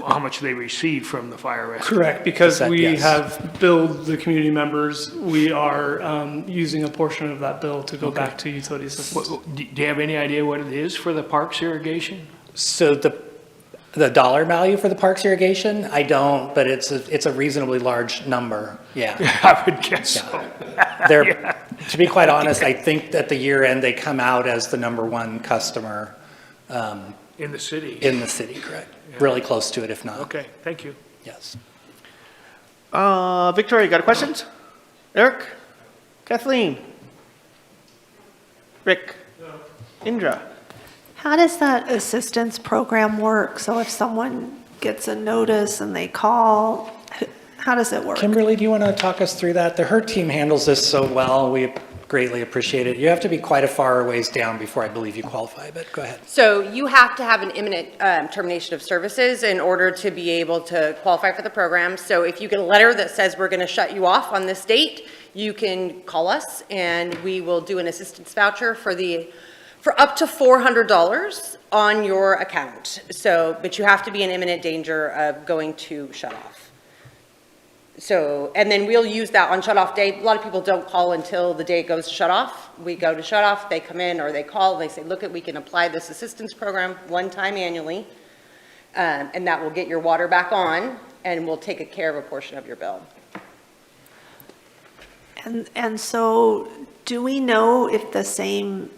how much they receive from the fire rescue. Correct, because we Yes. have billed the community members, we are using a portion of that bill to go back to utility assistance. Do you have any idea what it is for the parks irrigation? So the dollar value for the parks irrigation, I don't, but it's a reasonably large number. Yeah. I would guess so. They're, to be quite honest, I think at the year end, they come out as the #1 customer In the city? in the city, correct? Really close to it, if not. Okay, thank you. Yes. Victoria, you got questions? Eric? Kathleen? Rick? Indra? How does that assistance program work? So if someone gets a notice and they call, how does it work? Kimberly, do you want to talk us through that? Her team handles this so well. We greatly appreciate it. You have to be quite a far ways down before I believe you qualify, but go ahead. So you have to have an imminent termination of services in order to be able to qualify for the program. So if you get a letter that says we're going to shut you off on this date, you can call us and we will do an assistance voucher for up to $400 on your account. So, but you have to be in imminent danger of going to shut off. So, and then we'll use that on shut off day. A lot of people don't call until the day it goes to shut off. We go to shut off, they come in or they call, they say, look, we can apply this assistance program one time annually. And that will get your water back on and we'll take care of a portion of your bill. And so do we know if the same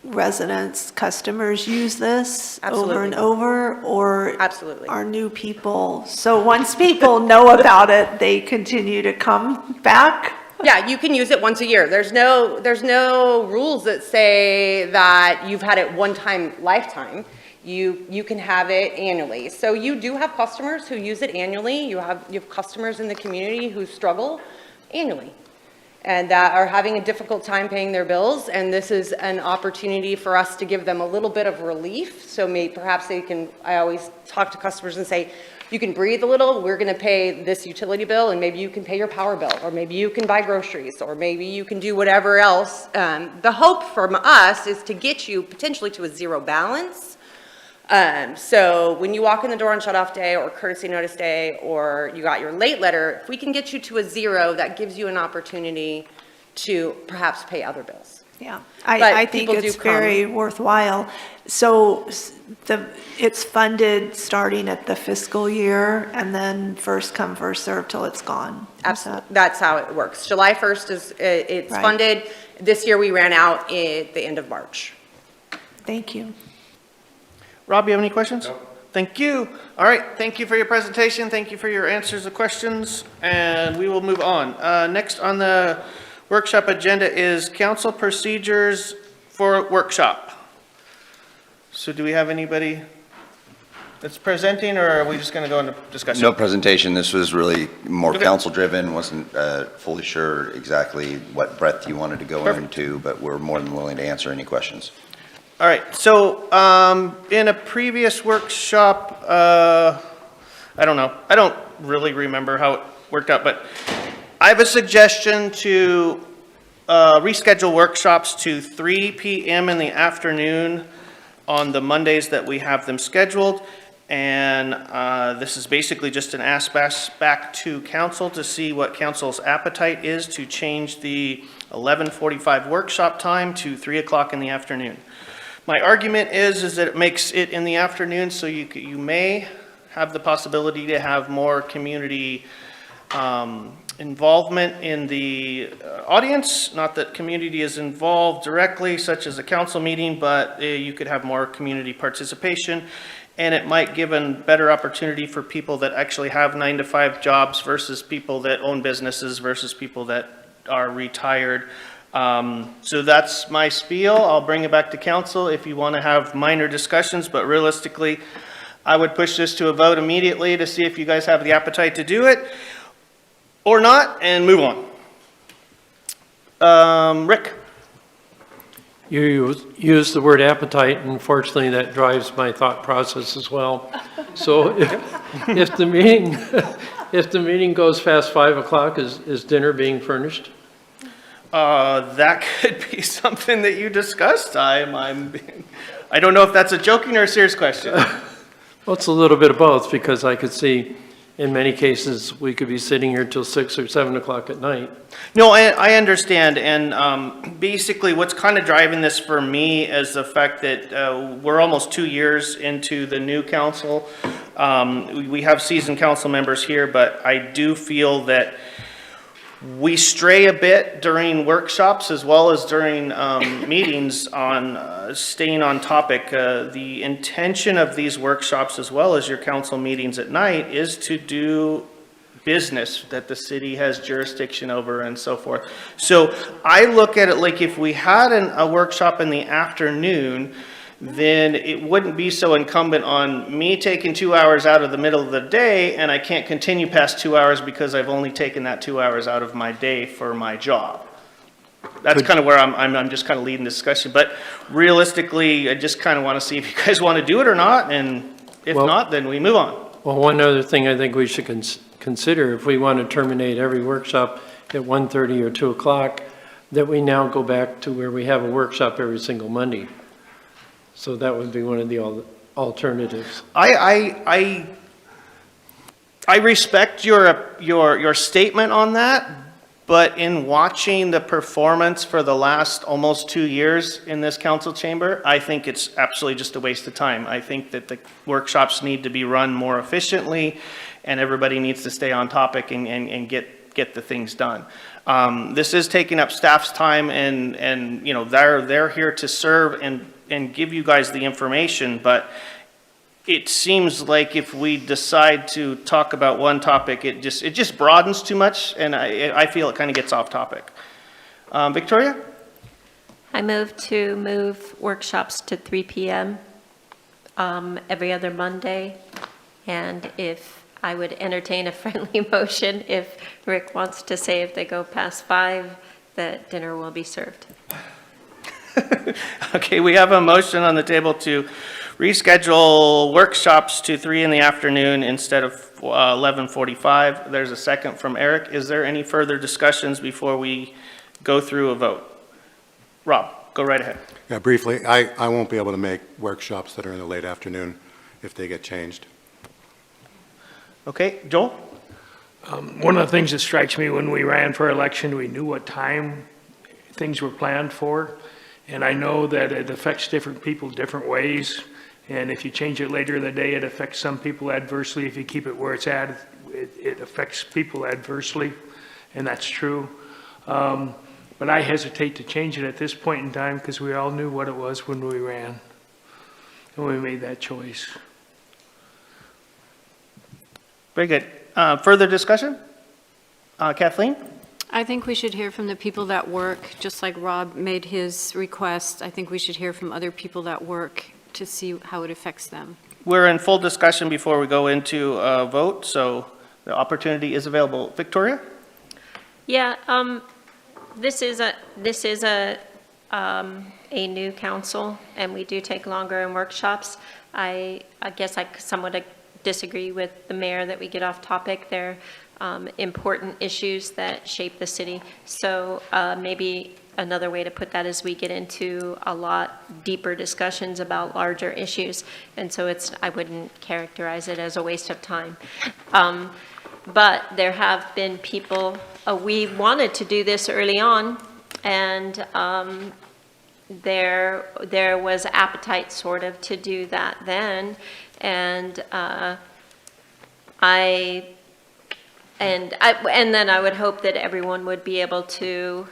residents, customers use this over and over, or Absolutely. are new people? So once people know about it, they continue to come back? Yeah, you can use it once a year. There's no rules that say that you've had it one time lifetime. You can have it annually. So you do have customers who use it annually. You have customers in the community who struggle annually and that are having a difficult time paying their bills. And this is an opportunity for us to give them a little bit of relief. So perhaps they can, I always talk to customers and say, you can breathe a little, we're gonna pay this utility bill and maybe you can pay your power bill, or maybe you can buy groceries, or maybe you can do whatever else. The hope from us is to get you potentially to a zero balance. So when you walk in the door on shut-off day or courtesy notice day, or you got your late letter, if we can get you to a zero, that gives you an opportunity to perhaps pay other bills. Yeah, But I think people do it's come. very worthwhile. So it's funded starting at the fiscal year and then first come, first served till it's gone? Is Absolutely, that's how it works. July 1st is, it's Right. funded. This year we ran out at the end of March. Thank you. Rob, you have any questions? No. Thank you. All right, thank you for your presentation. Thank you for your answers to questions, and we will move on. Next on the workshop agenda is council procedures for workshop. So do we have anybody that's presenting, or are we just going to go into discussion? No presentation. This was really more Okay. council-driven. Wasn't fully sure exactly what breadth you wanted to go Perfect. into, but we're more than willing to answer any questions. All right, so in a previous workshop, I don't know, I don't really remember how it worked out, but I have a suggestion to reschedule workshops to 3 p.m. in the afternoon on the Mondays that we have them scheduled. And this is basically just an ask back to council to see what council's appetite is to change the 11:45 workshop time to 3 o'clock in the afternoon. My argument is that it makes it in the afternoon, so you may have the possibility to have more community involvement in the audience. Not that community is involved directly, such as a council meeting, but you could have more community participation. And it might give a better opportunity for people that actually have 9-to-5 jobs versus people that own businesses versus people that are retired. So that's my spiel. I'll bring it back to council if you want to have minor discussions, but realistically, I would push this to a vote immediately to see if you guys have the appetite to do it or not, and move on. Rick? You use the word appetite, and unfortunately, that drives my thought process as well. So if the meeting goes past 5 o'clock, is dinner being furnished? That could be something that you discussed. I don't know if that's a joking or a serious question. Well, it's a little bit of both, because I could see in many cases, we could be sitting here till 6 or 7 o'clock at night. No, I understand, and basically what's kind of driving this for me is the fact that we're almost 2 years into the new council. We have seasoned council members here, but I do feel that we stray a bit during workshops as well as during meetings on staying on topic. The intention of these workshops as well as your council meetings at night is to do business that the city has jurisdiction over and so forth. So I look at it like if we had a workshop in the afternoon, then it wouldn't be so incumbent on me taking 2 hours out of the middle of the day, and I can't continue past 2 hours because I've only taken that 2 hours out of my day for my job. That's kind of where I'm just kind of leading the discussion. But realistically, I just kind of want to see if you guys want to do it or not, and if not, then we move on. Well, one other thing I think we should consider, if we want to terminate every workshop at 1:30 or 2 o'clock, that we now go back to where we have a workshop every single Monday. So that would be one of the alternatives. I respect your statement on that, but in watching the performance for the last almost 2 years in this council chamber, I think it's absolutely just a waste of time. I think that the workshops need to be run more efficiently, and everybody needs to stay on topic and get the things done. This is taking up staff's time, and you know, they're here to serve and give you guys the information, but it seems like if we decide to talk about one topic, it just broadens too much, and I feel it kind of gets off topic. Victoria? I move to move workshops to 3 p.m. Every other Monday, and if I would entertain a friendly motion if Rick wants to say if they go past 5, that dinner will be served. Okay, we have a motion on the table to reschedule workshops to 3 in the afternoon instead of 11:45. There's a second from Eric. Is there any further discussions before we go through a vote? Rob, go right ahead. Yeah, briefly, I won't be able to make workshops that are in the late afternoon if they get changed. Okay, Joel? One of the things that strikes me when we ran for election, we knew what time things were planned for. And I know that it affects different people different ways. And if you change it later in the day, it affects some people adversely. If you keep it where it's at, it affects people adversely. And that's true. But I hesitate to change it at this point in time because we all knew what it was when we ran. And we made that choice. Very good. Further discussion? Kathleen? I think we should hear from the people that work, just like Rob made his request. I think we should hear from other people that work to see how it affects them. We're in full discussion before we go into a vote, so the opportunity is available. Victoria? Yeah, this is a new council, and we do take longer in workshops. I guess I somewhat disagree with the mayor that we get off topic. They're important issues that shape the city. So maybe another way to put that is we get into a lot deeper discussions about larger issues. And so I wouldn't characterize it as a waste of time. But there have been people, we wanted to do this early on, and there was appetite sort of to do that then. And and then I would hope that everyone would be able to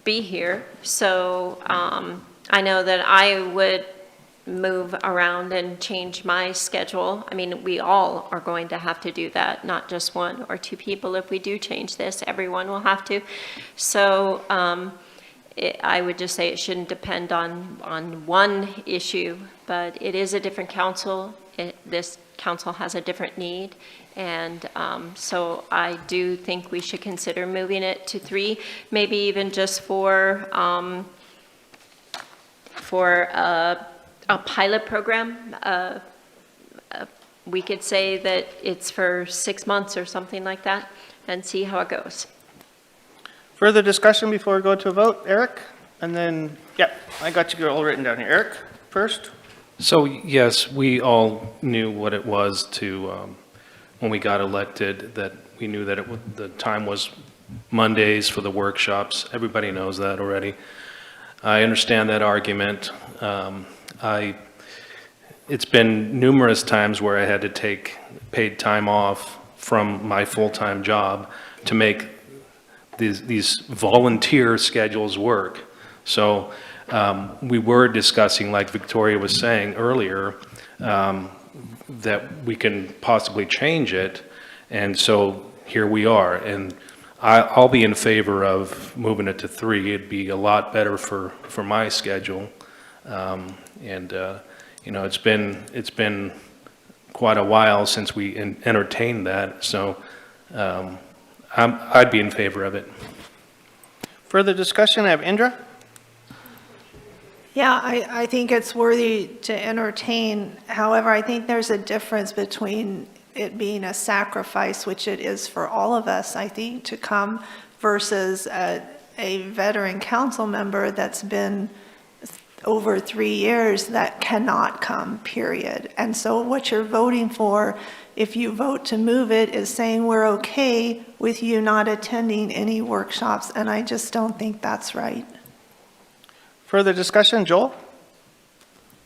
be here. So I know that I would move around and change my schedule. I mean, we all are going to have to do that, not just one or two people. If we do change this, everyone will have to. So I would just say it shouldn't depend on one issue, but it is a different council. This council has a different need. And so I do think we should consider moving it to 3, maybe even just for a pilot program. We could say that it's for 6 months or something like that and see how it goes. Further discussion before we go to a vote? Eric? And then, yeah, I got you all written down here. Eric, first? So yes, we all knew what it was to, when we got elected, that we knew that the time was Mondays for the workshops. Everybody knows that already. I understand that argument. It's been numerous times where I had to take paid time off from my full-time job to make these volunteer schedules work. So we were discussing, like Victoria was saying earlier, that we can possibly change it, and so here we are. And I'll be in favor of moving it to 3. It'd be a lot better for my schedule. You know, it's been quite a while since we entertained that, so I'd be in favor of it. Further discussion? I have Indra. Yeah, I think it's worthy to entertain. However, I think there's a difference between it being a sacrifice, which it is for all of us, I think, to come, versus a veteran council member that's been over 3 years that cannot come, period. And so what you're voting for, if you vote to move it, is saying we're okay with you not attending any workshops, and I just don't think that's right. Further discussion? Joel?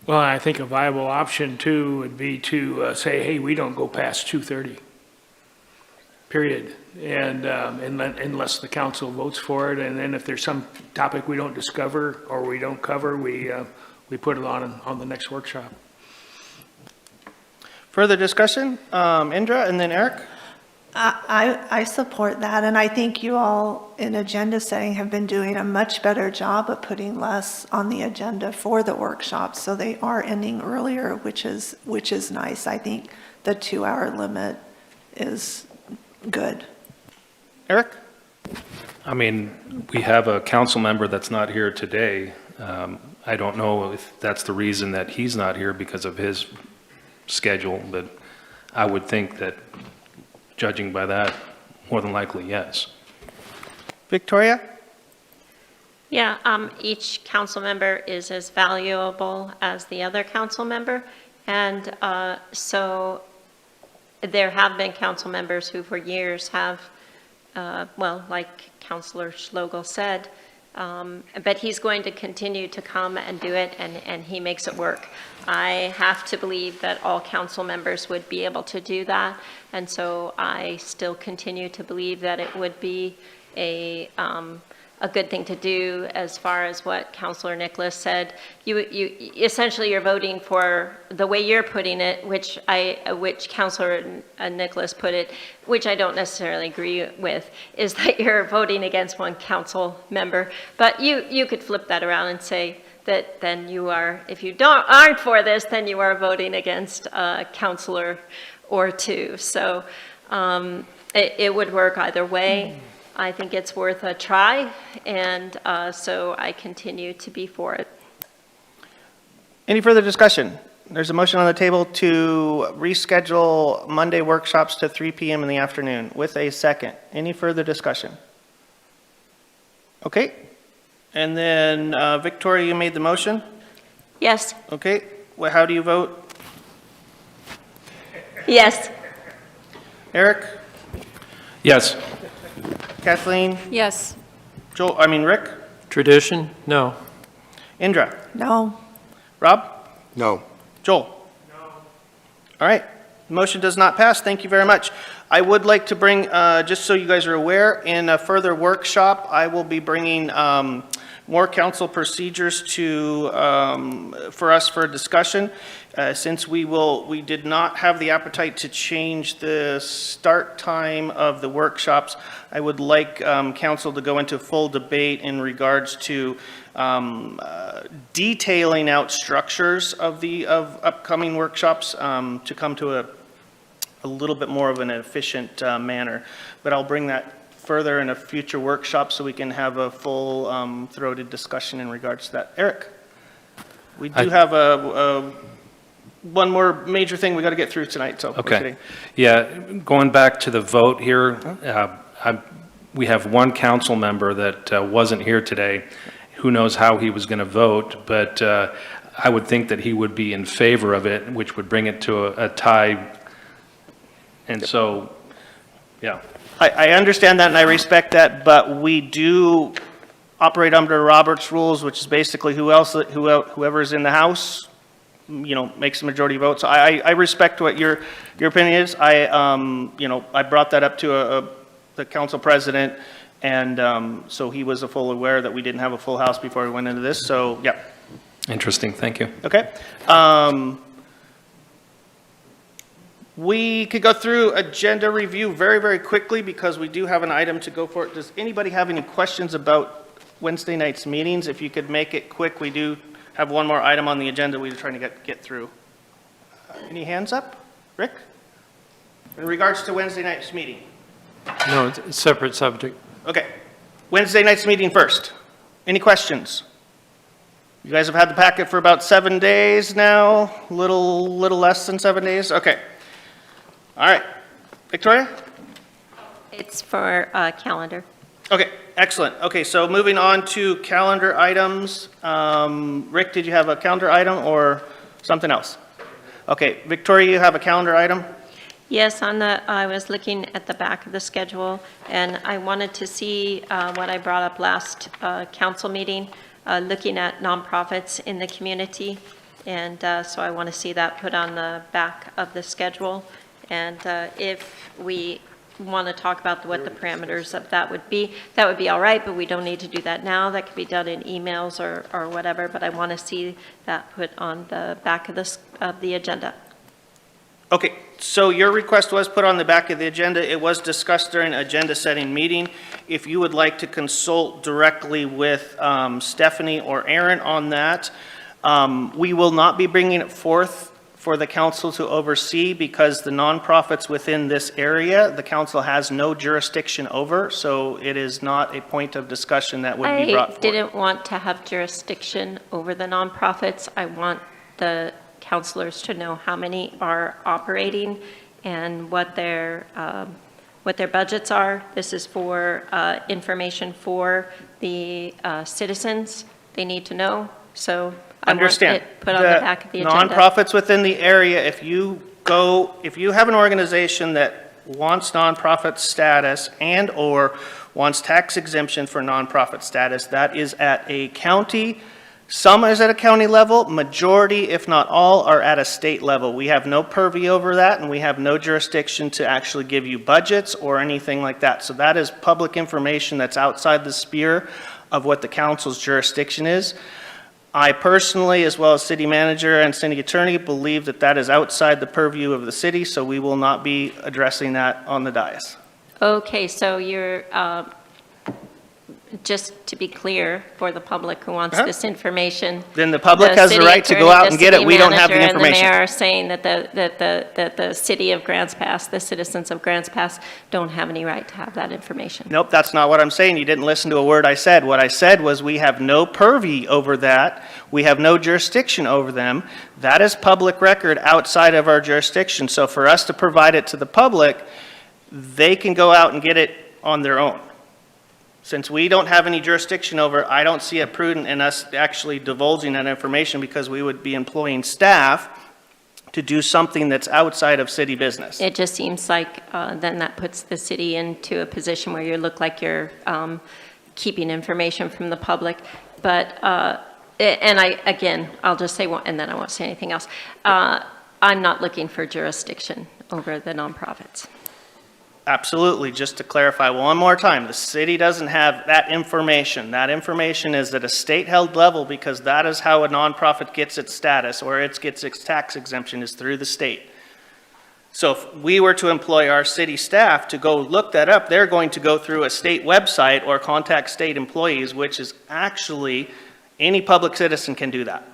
Well, I think a viable option too would be to say, hey, we don't go past 2:30, period. And unless the council votes for it, and then if there's some topic we don't discover or we don't cover, we put it on the next workshop. Further discussion? Indra and then Eric? I support that, and I think you all in agenda setting have been doing a much better job of putting less on the agenda for the workshops, so they are ending earlier, which is nice. I think the 2-hour limit is good. Eric? I mean, we have a council member that's not here today. I don't know if that's the reason that he's not here because of his schedule, but I would think that, judging by that, more than likely, yes. Victoria? Yeah, each council member is as valuable as the other council member. And so there have been council members who for years have, well, like Councilor Schlogel said, but he's going to continue to come and do it, and he makes it work. I have to believe that all council members would be able to do that, and so I still continue to believe that it would be a good thing to do. As far as what Councilor Nicholas said, you essentially you're voting for the way you're putting it, which Councilor Nicholas put it, which I don't necessarily agree with, is that you're voting against one council member. But you could flip that around and say that then you are, if you aren't for this, then you are voting against a councilor or two. So it would work either way. I think it's worth a try, and so I continue to be for it. Any further discussion? There's a motion on the table to reschedule Monday workshops to 3 p.m. in the afternoon with a second. Any further discussion? Okay. And then Victoria, you made the motion? Yes, Okay, well, how do you vote? yes. Eric? Yes. Kathleen? Yes. Rick? Tradition? No. Indra? No. Rob? No. Joel? No. All right, motion does not pass. Thank you very much. I would like to bring, just so you guys are aware, in a further workshop, I will be bringing more council procedures to, for us for discussion. Since we did not have the appetite to change the start time of the workshops, I would like council to go into full debate in regards to detailing out structures of upcoming workshops to come to a little bit more of an efficient manner. But I'll bring that further in a future workshop so we can have a full throated discussion in regards to that. Eric, we do have one more major thing we got to get through tonight, so. we're Okay. kidding. Yeah, going back to the vote here, we have one council member that wasn't here today. Who knows how he was going to vote, but I would think that he would be in favor of it, which would bring it to a tie. And so, yeah. I understand that and I respect that, but we do operate under Robert's rules, which is basically whoever is in the House, makes the majority vote. So I respect what your opinion is. I brought that up to the council president, and so he was full aware that we didn't have a full house before we went into this. So yeah. Interesting, thank you. Okay. We could go through agenda review very, very quickly because we do have an item to go for it. Does anybody have any questions about Wednesday night's meetings? If you could make it quick, we do have one more item on the agenda we're trying to get through. Any hands up? Rick? In regards to Wednesday night's meeting? No, it's a separate subject. Okay. Wednesday night's meeting first. Any questions? You guys have had the packet for about 7 days now, little less than 7 days? Okay. All right. Victoria? It's for calendar. Okay, excellent. Okay, so moving on to calendar items. Rick, did you have a calendar item or something else? Okay, Victoria, you have a calendar item? Yes, I was looking at the back of the schedule, and I wanted to see what I brought up last council meeting, looking at nonprofits in the community. And so I want to see that put on the back of the schedule. And if we want to talk about what the parameters of that would be all right, but we don't need to do that now. That could be done in emails or whatever, but I want to see that put on the back of the agenda. Okay, so your request was put on the back of the agenda. It was discussed during agenda setting meeting. If you would like to consult directly with Stephanie or Aaron on that, we will not be bringing it forth for the council to oversee because the nonprofits within this area, the council has no jurisdiction over, so it is not a point of discussion that would be brought forth. I didn't want to have jurisdiction over the nonprofits. I want the councilors to know how many are operating and what their budgets are. This is for information for the citizens. They need to know, so I want Understand. it put on the back of the agenda. Nonprofits within the area, if you have an organization that wants nonprofit status and/or wants tax exemption for nonprofit status, that is at a county. Some is at a county level, majority, if not all, are at a state level. We have no purview over that, and we have no jurisdiction to actually give you budgets or anything like that. So that is public information that's outside the sphere of what the council's jurisdiction is. I personally, as well as city manager and city attorney, believe that that is outside the purview of the city, so we will not be addressing that on the dais. Okay, so you're, just to be clear for the public who wants this information. Then the public has the right to go out and get it. We don't have the And the information. mayor are saying that the city of Grants Pass, the citizens of Grants Pass don't have any right to have that information. Nope, that's not what I'm saying. You didn't listen to a word I said. What I said was we have no purview over that. We have no jurisdiction over them. That is public record outside of our jurisdiction. So for us to provide it to the public, they can go out and get it on their own. Since we don't have any jurisdiction over it, I don't see it prudent in us actually divulging that information because we would be employing staff to do something that's outside of city business. It just seems like then that puts the city into a position where you look like you're keeping information from the public. But, and again, I'll just say one, and then I won't say anything else. I'm not looking for jurisdiction over the nonprofits. Absolutely. Just to clarify one more time, the city doesn't have that information. That information is at a state-held level because that is how a nonprofit gets its status or it gets its tax exemption is through the state. So if we were to employ our city staff to go look that up, they're going to go through a state website or contact state employees, which is actually, any public citizen can do that.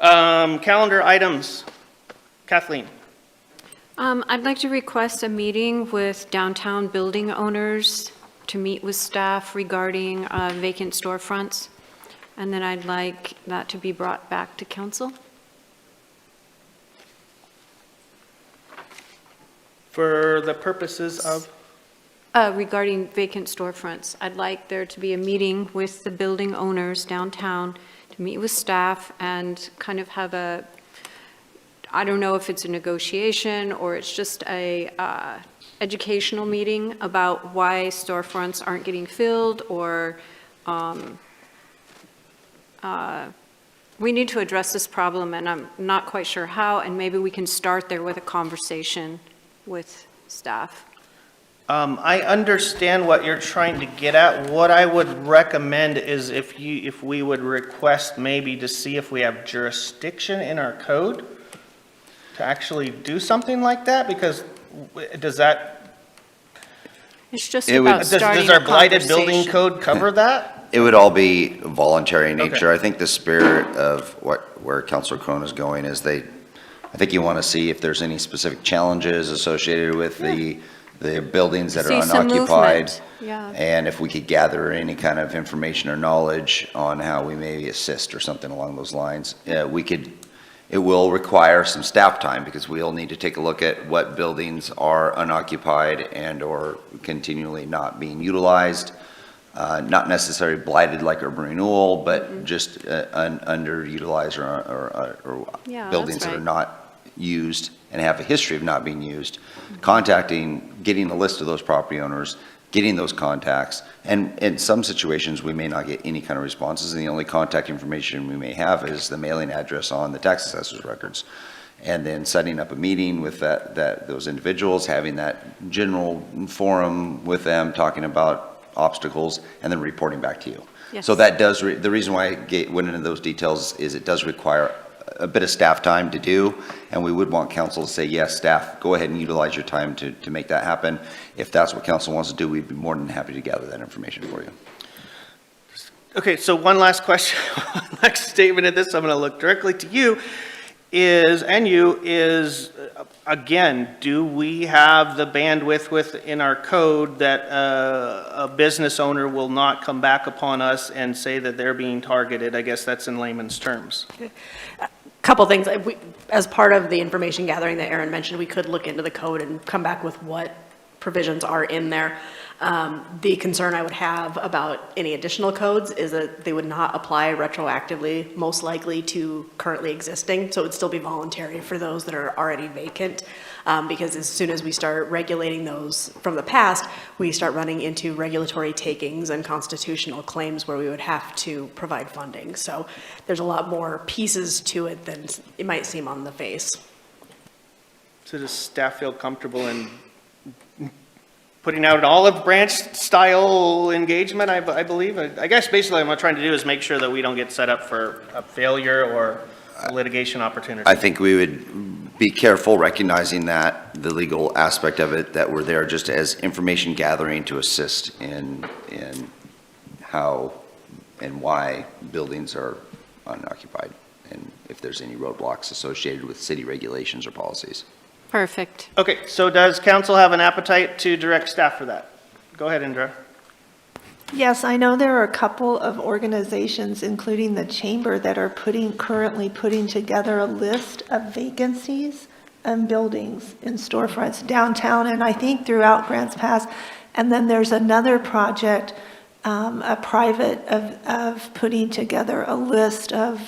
Calendar items. Kathleen. I'd like to request a meeting with downtown building owners to meet with staff regarding vacant storefronts. And then I'd like that to be brought back to council. For the purposes of? Regarding vacant storefronts, I'd like there to be a meeting with the building owners downtown to meet with staff and kind of have a, I don't know if it's a negotiation or it's just a educational meeting about why storefronts aren't getting filled or we need to address this problem and I'm not quite sure how, and maybe we can start there with a conversation with staff. I understand what you're trying to get at. What I would recommend is if we would request maybe to see if we have jurisdiction in our code to actually do something like that, because does that, It's just It would- about starting does our a blighted building conversation. code cover that? It would all be voluntary in nature. Okay. I think the spirit of where Councilor Crone is going is I think you want to see if there's any specific challenges associated with the buildings that are See some unoccupied. movement, yeah. And if we could gather any kind of information or knowledge on how we maybe assist or something along those lines, it will require some staff time because we'll need to take a look at what buildings are unoccupied and or continually not being utilized. Not necessarily blighted like urban renewal, but just underutilized or Yeah, buildings that's that are right. not used and have a history of not being used. Contacting, getting a list of those property owners, getting those contacts, and in some situations, we may not get any kind of responses, and the only contact information we may have is the mailing address on the tax assessor's records. And then setting up a meeting with those individuals, having that general forum with them, talking about obstacles, and then reporting back to you. Yes. So that does, the reason why I went into those details is it does require a bit of staff time to do, and we would want council to say, yes, staff, go ahead and utilize your time to make that happen. If that's what council wants to do, we'd be more than happy to gather that information for you. Okay, so one last question, one last statement of this, I'm going to look directly to you, again, do we have the bandwidth within our code that a business owner will not come back upon us and say that they're being targeted? I guess that's in layman's terms. Couple things. As part of the information gathering that Aaron mentioned, we could look into the code and come back with what provisions are in there. The concern I would have about any additional codes is that they would not apply retroactively, most likely to currently existing, so it would still be voluntary for those that are already vacant. Because as soon as we start regulating those from the past, we start running into regulatory takings and constitutional claims where we would have to provide funding. So there's a lot more pieces to it than it might seem on the face. So does staff feel comfortable in putting out an olive branch style engagement, I believe? I guess basically what I'm trying to do is make sure that we don't get set up for a failure or a litigation opportunity. I think we would be careful recognizing that, the legal aspect of it, that we're there just as information gathering to assist in how and why buildings are unoccupied, and if there's any roadblocks associated with city regulations or policies. Perfect. Okay, so does council have an appetite to direct staff for that? Go ahead, Indra. Yes, I know there are a couple of organizations, including the chamber, that are currently putting together a list of vacancies and buildings in storefronts downtown, and I think throughout Grants Pass. And then there's another project, a private of putting together a list of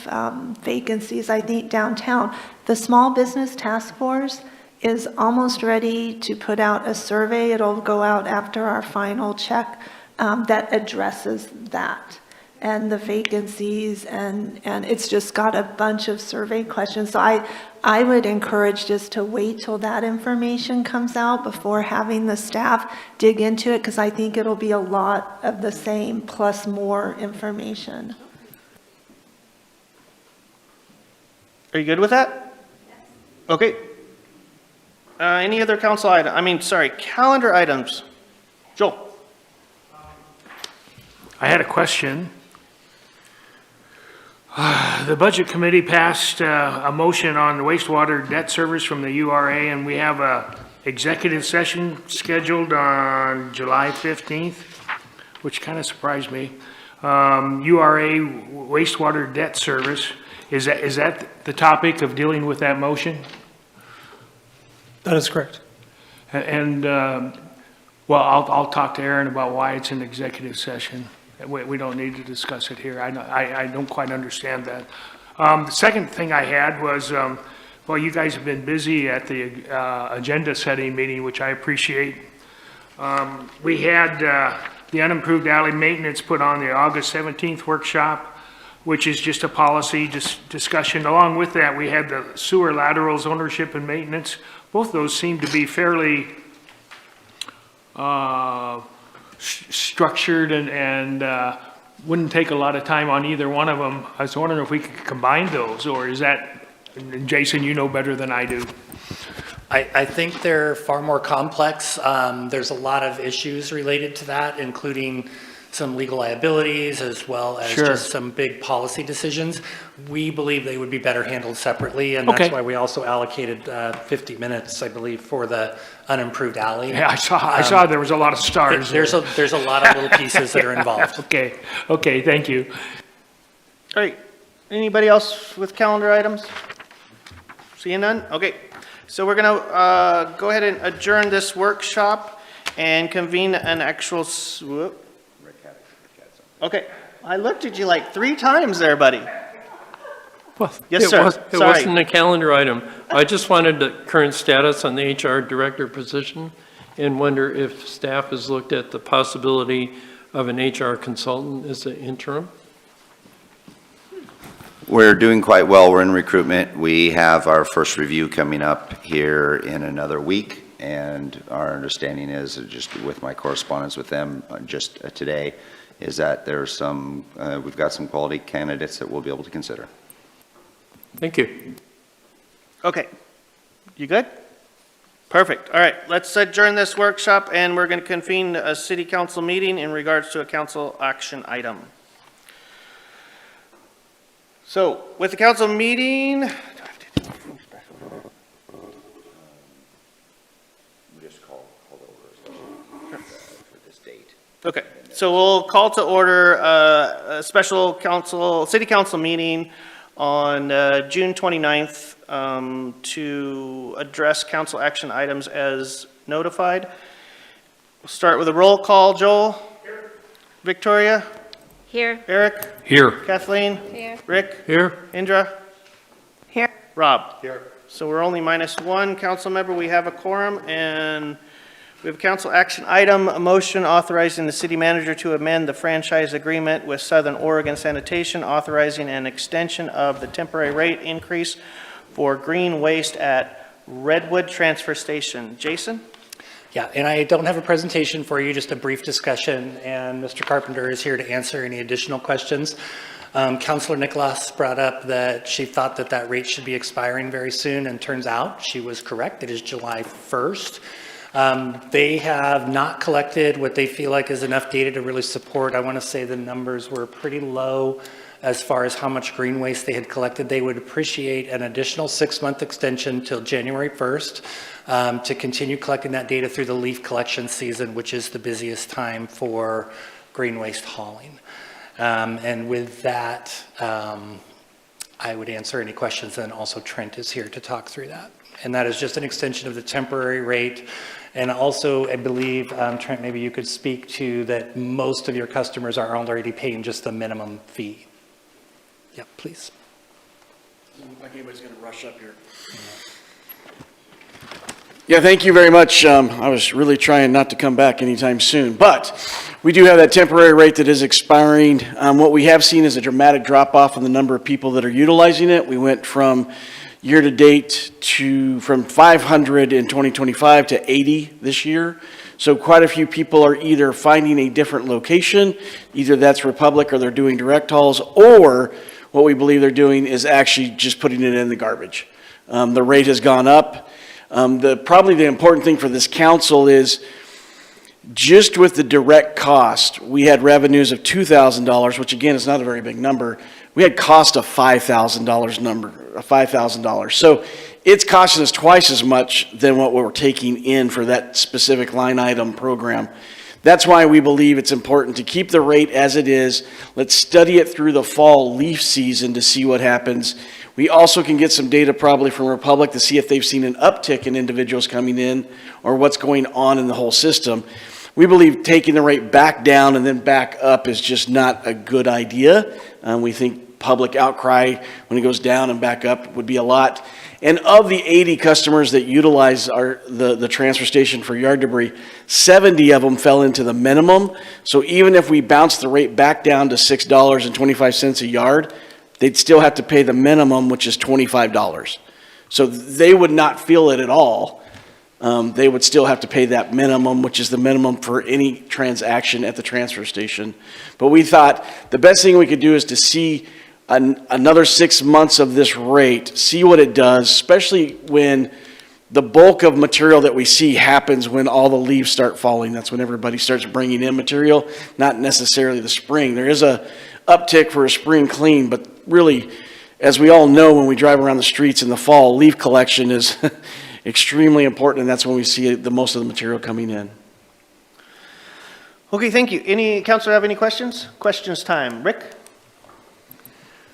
vacancies, I think, downtown. The Small Business Task Force is almost ready to put out a survey. It'll go out after our final check that addresses that and the vacancies, and it's just got a bunch of survey questions. So I would encourage just to wait till that information comes out before having the staff dig into it, because I think it'll be a lot of the same plus more information. Are you good with that? Okay. Any other council calendar items? Joel? I had a question. The Budget Committee passed a motion on the wastewater debt service from the URA, and we have a executive session scheduled on July 15th, which kind of surprised me. URA wastewater debt service, is that the topic of dealing with that motion? That is correct. And, well, I'll talk to Aaron about why it's an executive session. We don't need to discuss it here. I don't quite understand that. The second thing I had was, well, you guys have been busy at the agenda setting meeting, which I appreciate. We had the unimproved alley maintenance put on the August 17th workshop, which is just a policy discussion. Along with that, we had the sewer laterals ownership and maintenance. Both those seem to be fairly structured and wouldn't take a lot of time on either one of them. I was wondering if we could combine those, or is that, Jason, you know better than I do. I think they're far more complex. There's a lot of issues related to that, including some legal liabilities as well as just some big policy decisions. We believe they would be better handled separately, and that's why we also allocated 50 minutes, I believe, for the unimproved alley. Yeah, I saw there was a lot of stars. There's a lot of little pieces that are involved. Okay, thank you. All right, anybody else with calendar items? Seeing none? Okay, so we're gonna go ahead and adjourn this workshop and convene an actual, okay, I looked at you like 3 times there, buddy. Well, Yes, sir. It Sorry. wasn't a calendar item. I just wanted the current status on the HR director position and wonder if staff has looked at the possibility of an HR consultant as an interim. We're doing quite well. We're in recruitment. We have our first review coming up here in another week, and our understanding is, just with my correspondence with them just today, is that there's some, we've got some quality candidates that we'll be able to consider. Thank you. Okay, you good? Perfect. All right, let's adjourn this workshop, and we're going to convene a city council meeting in regards to a council action item. So with the council meeting, okay, so we'll call to order a special council, city council meeting on June 29th to address council action items as notified. We'll start with a roll call. Joel? Here. Victoria? Here. Eric? Here. Kathleen? Here. Rick? Here. Indra? Here. Rob? Here. So we're only -1 council member. We have a quorum, and we have a council action item, a motion authorizing the city manager to amend the franchise agreement with Southern Oregon Sanitation, authorizing an extension of the temporary rate increase for green waste at Redwood Transfer Station. Jason? Yeah, and I don't have a presentation for you, just a brief discussion, and Mr. Carpenter is here to answer any additional questions. Councilor Nicholas brought up that she thought that that rate should be expiring very soon, and turns out she was correct. It is July 1st. They have not collected what they feel like is enough data to really support. I want to say the numbers were pretty low as far as how much green waste they had collected. They would appreciate an additional 6-month extension till January 1st to continue collecting that data through the leaf collection season, which is the busiest time for green waste hauling. And with that, I would answer any questions, and also Trent is here to talk through that. And that is just an extension of the temporary rate. And also, I believe, Trent, maybe you could speak to that most of your customers are already paying just the minimum fee. Yeah, please. Doesn't look like anybody's going to rush up here. Yeah, thank you very much. I was really trying not to come back anytime soon, but we do have that temporary rate that is expiring. What we have seen is a dramatic drop-off in the number of people that are utilizing it. We went from year-to-date from 500 in 2025 to 80 this year. So quite a few people are either finding a different location, either that's Republic or they're doing direct hauls, or what we believe they're doing is actually just putting it in the garbage. The rate has gone up. Probably the important thing for this council is just with the direct cost, we had revenues of $2,000, which again is not a very big number. We had cost of $5,000. So it's costing us twice as much than what we're taking in for that specific line item program. That's why we believe it's important to keep the rate as it is. Let's study it through the fall leaf season to see what happens. We also can get some data probably from Republic to see if they've seen an uptick in individuals coming in or what's going on in the whole system. We believe taking the rate back down and then back up is just not a good idea. We think public outcry when it goes down and back up would be a lot. And of the 80 customers that utilize the transfer station for yard debris, 70 of them fell into the minimum. So even if we bounce the rate back down to $6.25 a yard, they'd still have to pay the minimum, which is $25. So they would not feel it at all. They would still have to pay that minimum, which is the minimum for any transaction at the transfer station. But we thought the best thing we could do is to see another 6 months of this rate, see what it does, especially when the bulk of material that we see happens when all the leaves start falling. That's when everybody starts bringing in material, not necessarily the spring. There is a uptick for a spring clean, but really, as we all know, when we drive around the streets in the fall, leaf collection is extremely important, and that's when we see the most of the material coming in. Okay, thank you. Any councilor have any questions? Questions time. Rick?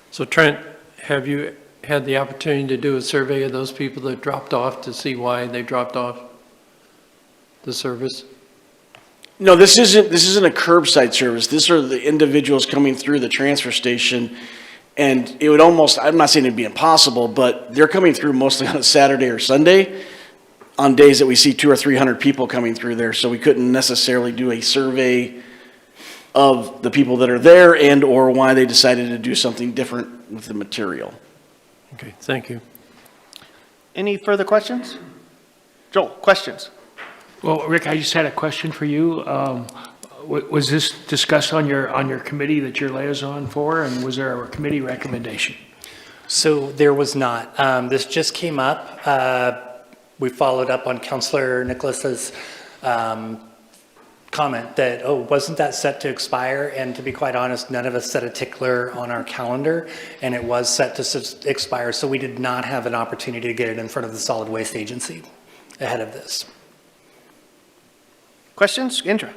So Trent, have you had the opportunity to do a survey of those people that dropped off to see why they dropped off the service? No, this isn't a curbside service. These are the individuals coming through the transfer station, and it would almost, I'm not saying it'd be impossible, but they're coming through mostly on a Saturday or Sunday on days that we see 200 or 300 people coming through there, so we couldn't necessarily do a survey of the people that are there and or why they decided to do something different with the material. Okay, thank you. Any further questions? Joel, questions? Well, Rick, I just had a question for you. Was this discussed on your committee that you're liaison for, and was there a committee recommendation? So there was not. This just came up. We followed up on Councilor Nicholas's comment that, oh, wasn't that set to expire? And to be quite honest, none of us set a tickler on our calendar, and it was set to expire. So we did not have an opportunity to get it in front of the Solid Waste Agency ahead of this. Questions? Indra?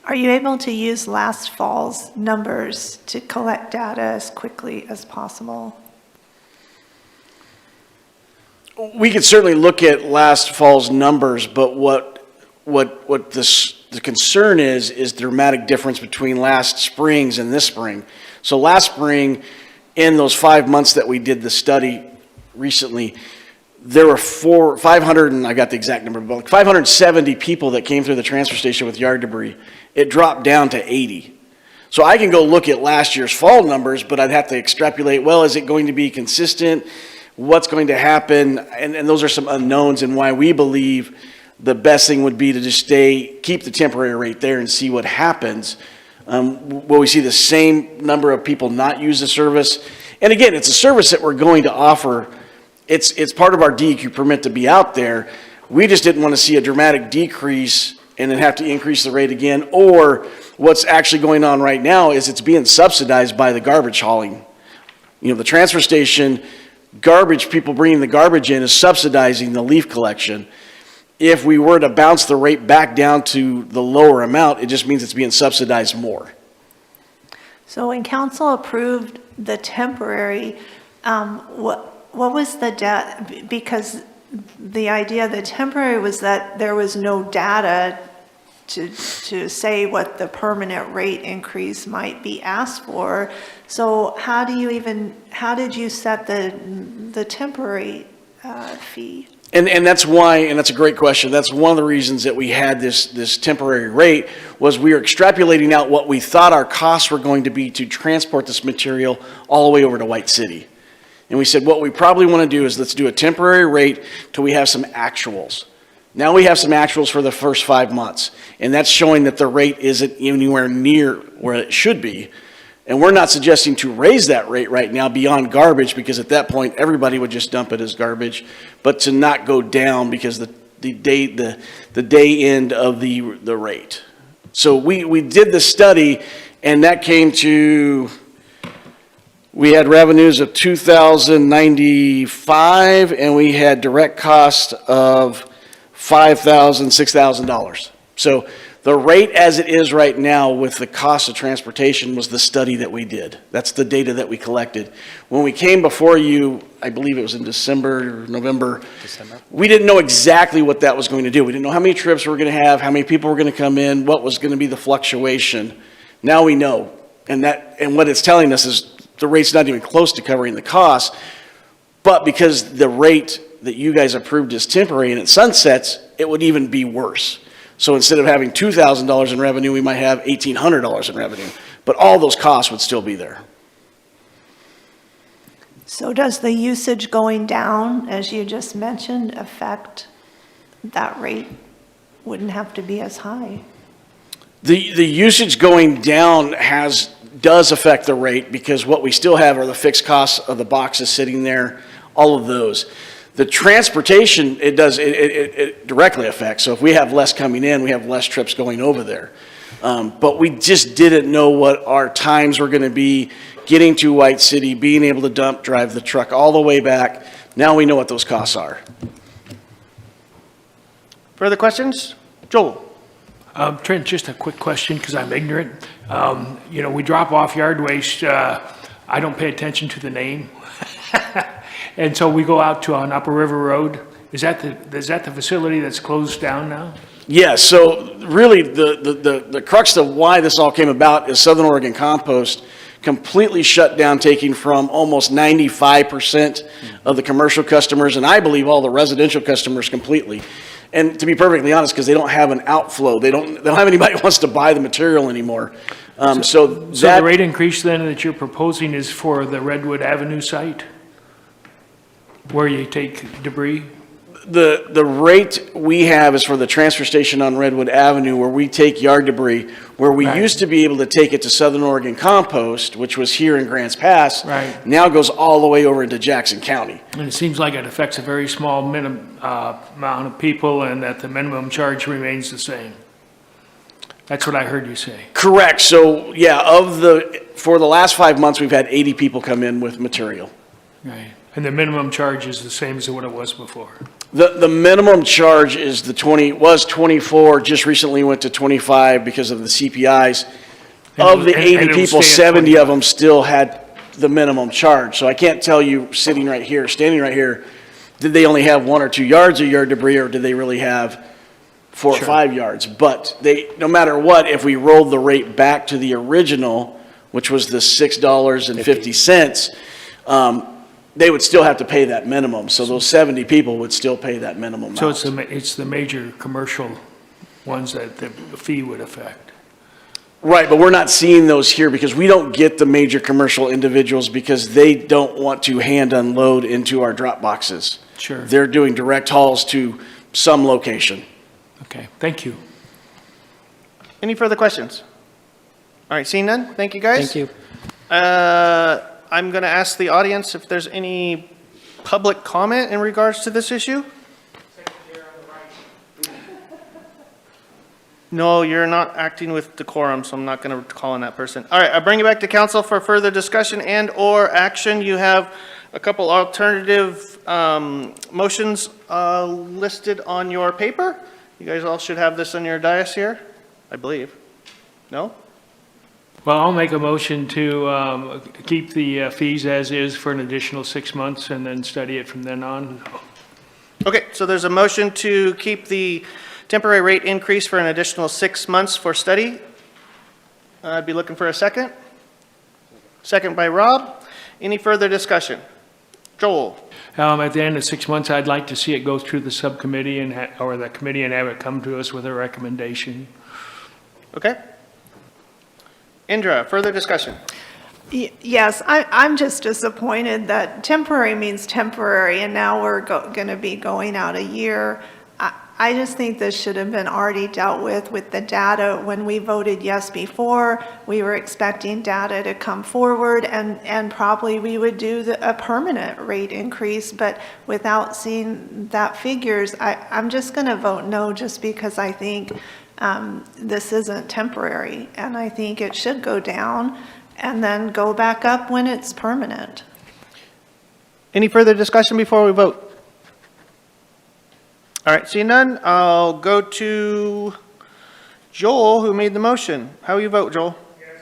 Are you able to use last fall's numbers to collect data as quickly as possible? We could certainly look at last fall's numbers, but what the concern is dramatic difference between last springs and this spring. So last spring, in those 5 months that we did the study recently, there were 500, and I got the exact number, but like 570 people that came through the transfer station with yard debris. It dropped down to 80. So I can go look at last year's fall numbers, but I'd have to extrapolate, well, is it going to be consistent? What's going to happen? And those are some unknowns, and why we believe the best thing would be to just keep the temporary rate there and see what happens. Will we see the same number of people not use the service? And again, it's a service that we're going to offer. It's part of our DEQ permit to be out there. We just didn't want to see a dramatic decrease and then have to increase the rate again. Or what's actually going on right now is it's being subsidized by the garbage hauling. You know, the transfer station, garbage, people bringing the garbage in is subsidizing the leaf collection. If we were to bounce the rate back down to the lower amount, it just means it's being subsidized more. So when council approved the temporary, what was the debt? Because the idea of the temporary was that there was no data to say what the permanent rate increase might be asked for. So how did you set the temporary fee? And that's why, and that's a great question, that's one of the reasons that we had this temporary rate, was we were extrapolating out what we thought our costs were going to be to transport this material all the way over to White City. And we said, what we probably want to do is let's do a temporary rate till we have some actuals. Now we have some actuals for the first 5 months, and that's showing that the rate isn't anywhere near where it should be. And we're not suggesting to raise that rate right now beyond garbage, because at that point, everybody would just dump it as garbage, but to not go down because the day end of the rate. So we did the study, and that came to, we had revenues of $2,095, and we had direct cost of $5,000, $6,000. So the rate as it is right now with the cost of transportation was the study that we did. That's the data that we collected. When we came before you, I believe it was in December or November, we didn't know exactly what that was going to do. We didn't know how many trips we were going to have, how many people were going to come in, what was going to be the fluctuation. Now we know. And what it's telling us is the rate's not even close to covering the cost, but because the rate that you guys approved is temporary and it sunsets, it would even be worse. So instead of having $2,000 in revenue, we might have $1,800 in revenue, but all those costs would still be there. So does the usage going down, as you just mentioned, affect that rate? Wouldn't have to be as high. The usage going down does affect the rate, because what we still have are the fixed costs of the boxes sitting there, all of those. The transportation, it directly affects. So if we have less coming in, we have less trips going over there. But we just didn't know what our times were going to be getting to White City, being able to drive the truck all the way back. Now we know what those costs are. Further questions? Joel? Trent, just a quick question, because I'm ignorant. We drop off yard waste. I don't pay attention to the name. And so we go out on Upper River Road. Is that the facility that's closed down now? Yeah, so really the crux of why this all came about is Southern Oregon Compost completely shut down, taking from almost 95% of the commercial customers, and I believe all the residential customers completely. And to be perfectly honest, because they don't have an outflow, they don't have anybody who wants to buy the material anymore. So the rate increase then that you're proposing is for the Redwood Avenue site, where you take debris? The rate we have is for the transfer station on Redwood Avenue, where we take yard debris, where we used to be able to take it to Southern Oregon Compost, which was here in Grants Pass. Right. Now goes all the way over into Jackson County. And it seems like it affects a very small amount of people, and that the minimum charge remains the same. That's what I heard you say. Correct. So yeah, for the last 5 months, we've had 80 people come in with material. Right. And the minimum charge is the same as what it was before? The minimum charge is was 24, just recently went to 25 because of the CPIs. Of the 80 people, 70 of them still had the minimum charge. So I can't tell you standing right here, did they only have 1 or 2 yards of yard debris, or did they really have 4 or 5 yards? But no matter what, if we rolled the rate back to the original, which was the $6.50, they would still have to pay that minimum. So those 70 people would still pay that minimum amount. So it's the major commercial ones that the fee would affect. Right, but we're not seeing those here because we don't get the major commercial individuals because they don't want to hand unload into our drop boxes. Sure. They're doing direct hauls to some location. Okay, thank you. Any further questions? All right, seeing none, thank you, guys. Thank you. I'm going to ask the audience if there's any public comment in regards to this issue. No, you're not acting with decorum, so I'm not going to call on that person. All right, I bring you back to council for further discussion and/or action. You have a couple alternative motions listed on your paper. You guys all should have this on your dais here, I believe. No? Well, I'll make a motion to keep the fees as is for an additional 6 months and then study it from then on. Okay, so there's a motion to keep the temporary rate increase for an additional 6 months for study. I'd be looking for a second. Second by Rob. Any further discussion? Joel? At the end of 6 months, I'd like to see it go through the subcommittee and, or the committee and have it come to us with a recommendation. Okay. Indra, further discussion? Yes, I'm just disappointed that temporary means temporary, and now we're going to be going out a year. I just think this should have been already dealt with the data. When we voted yes before, we were expecting data to come forward, and probably we would do a permanent rate increase, but without seeing that figures, I'm just going to vote no, just because I think this isn't temporary, and I think it should go down and then go back up when it's permanent. Any further discussion before we vote? All right, seeing none, I'll go to Joel, who made the motion. How will you vote, Joel? Yes.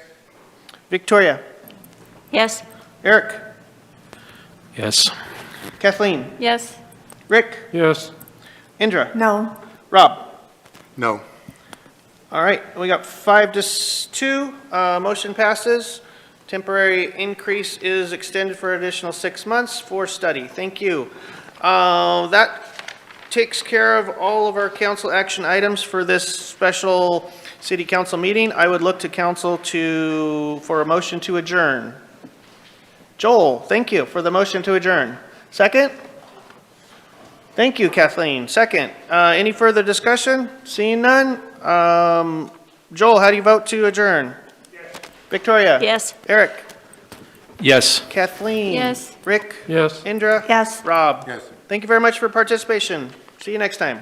Victoria? Yes? Eric? Yes. Kathleen? Yes. Rick? Yes. Indra? No. Rob? No. All right, we got 5-2, motion passes. Temporary increase is extended for additional 6 months for study. Thank you. That takes care of all of our council action items for this special city council meeting. I would look to council for a motion to adjourn. Joel, thank you for the motion to adjourn. Second? Thank you, Kathleen. Second. Any further discussion? Seeing none? Joel, how do you vote to adjourn? Yes. Victoria? Yes. Eric? Yes. Kathleen? Yes. Rick? Yes. Indra? Yes. Rob? Yes. Thank you very much for participation. See you next time.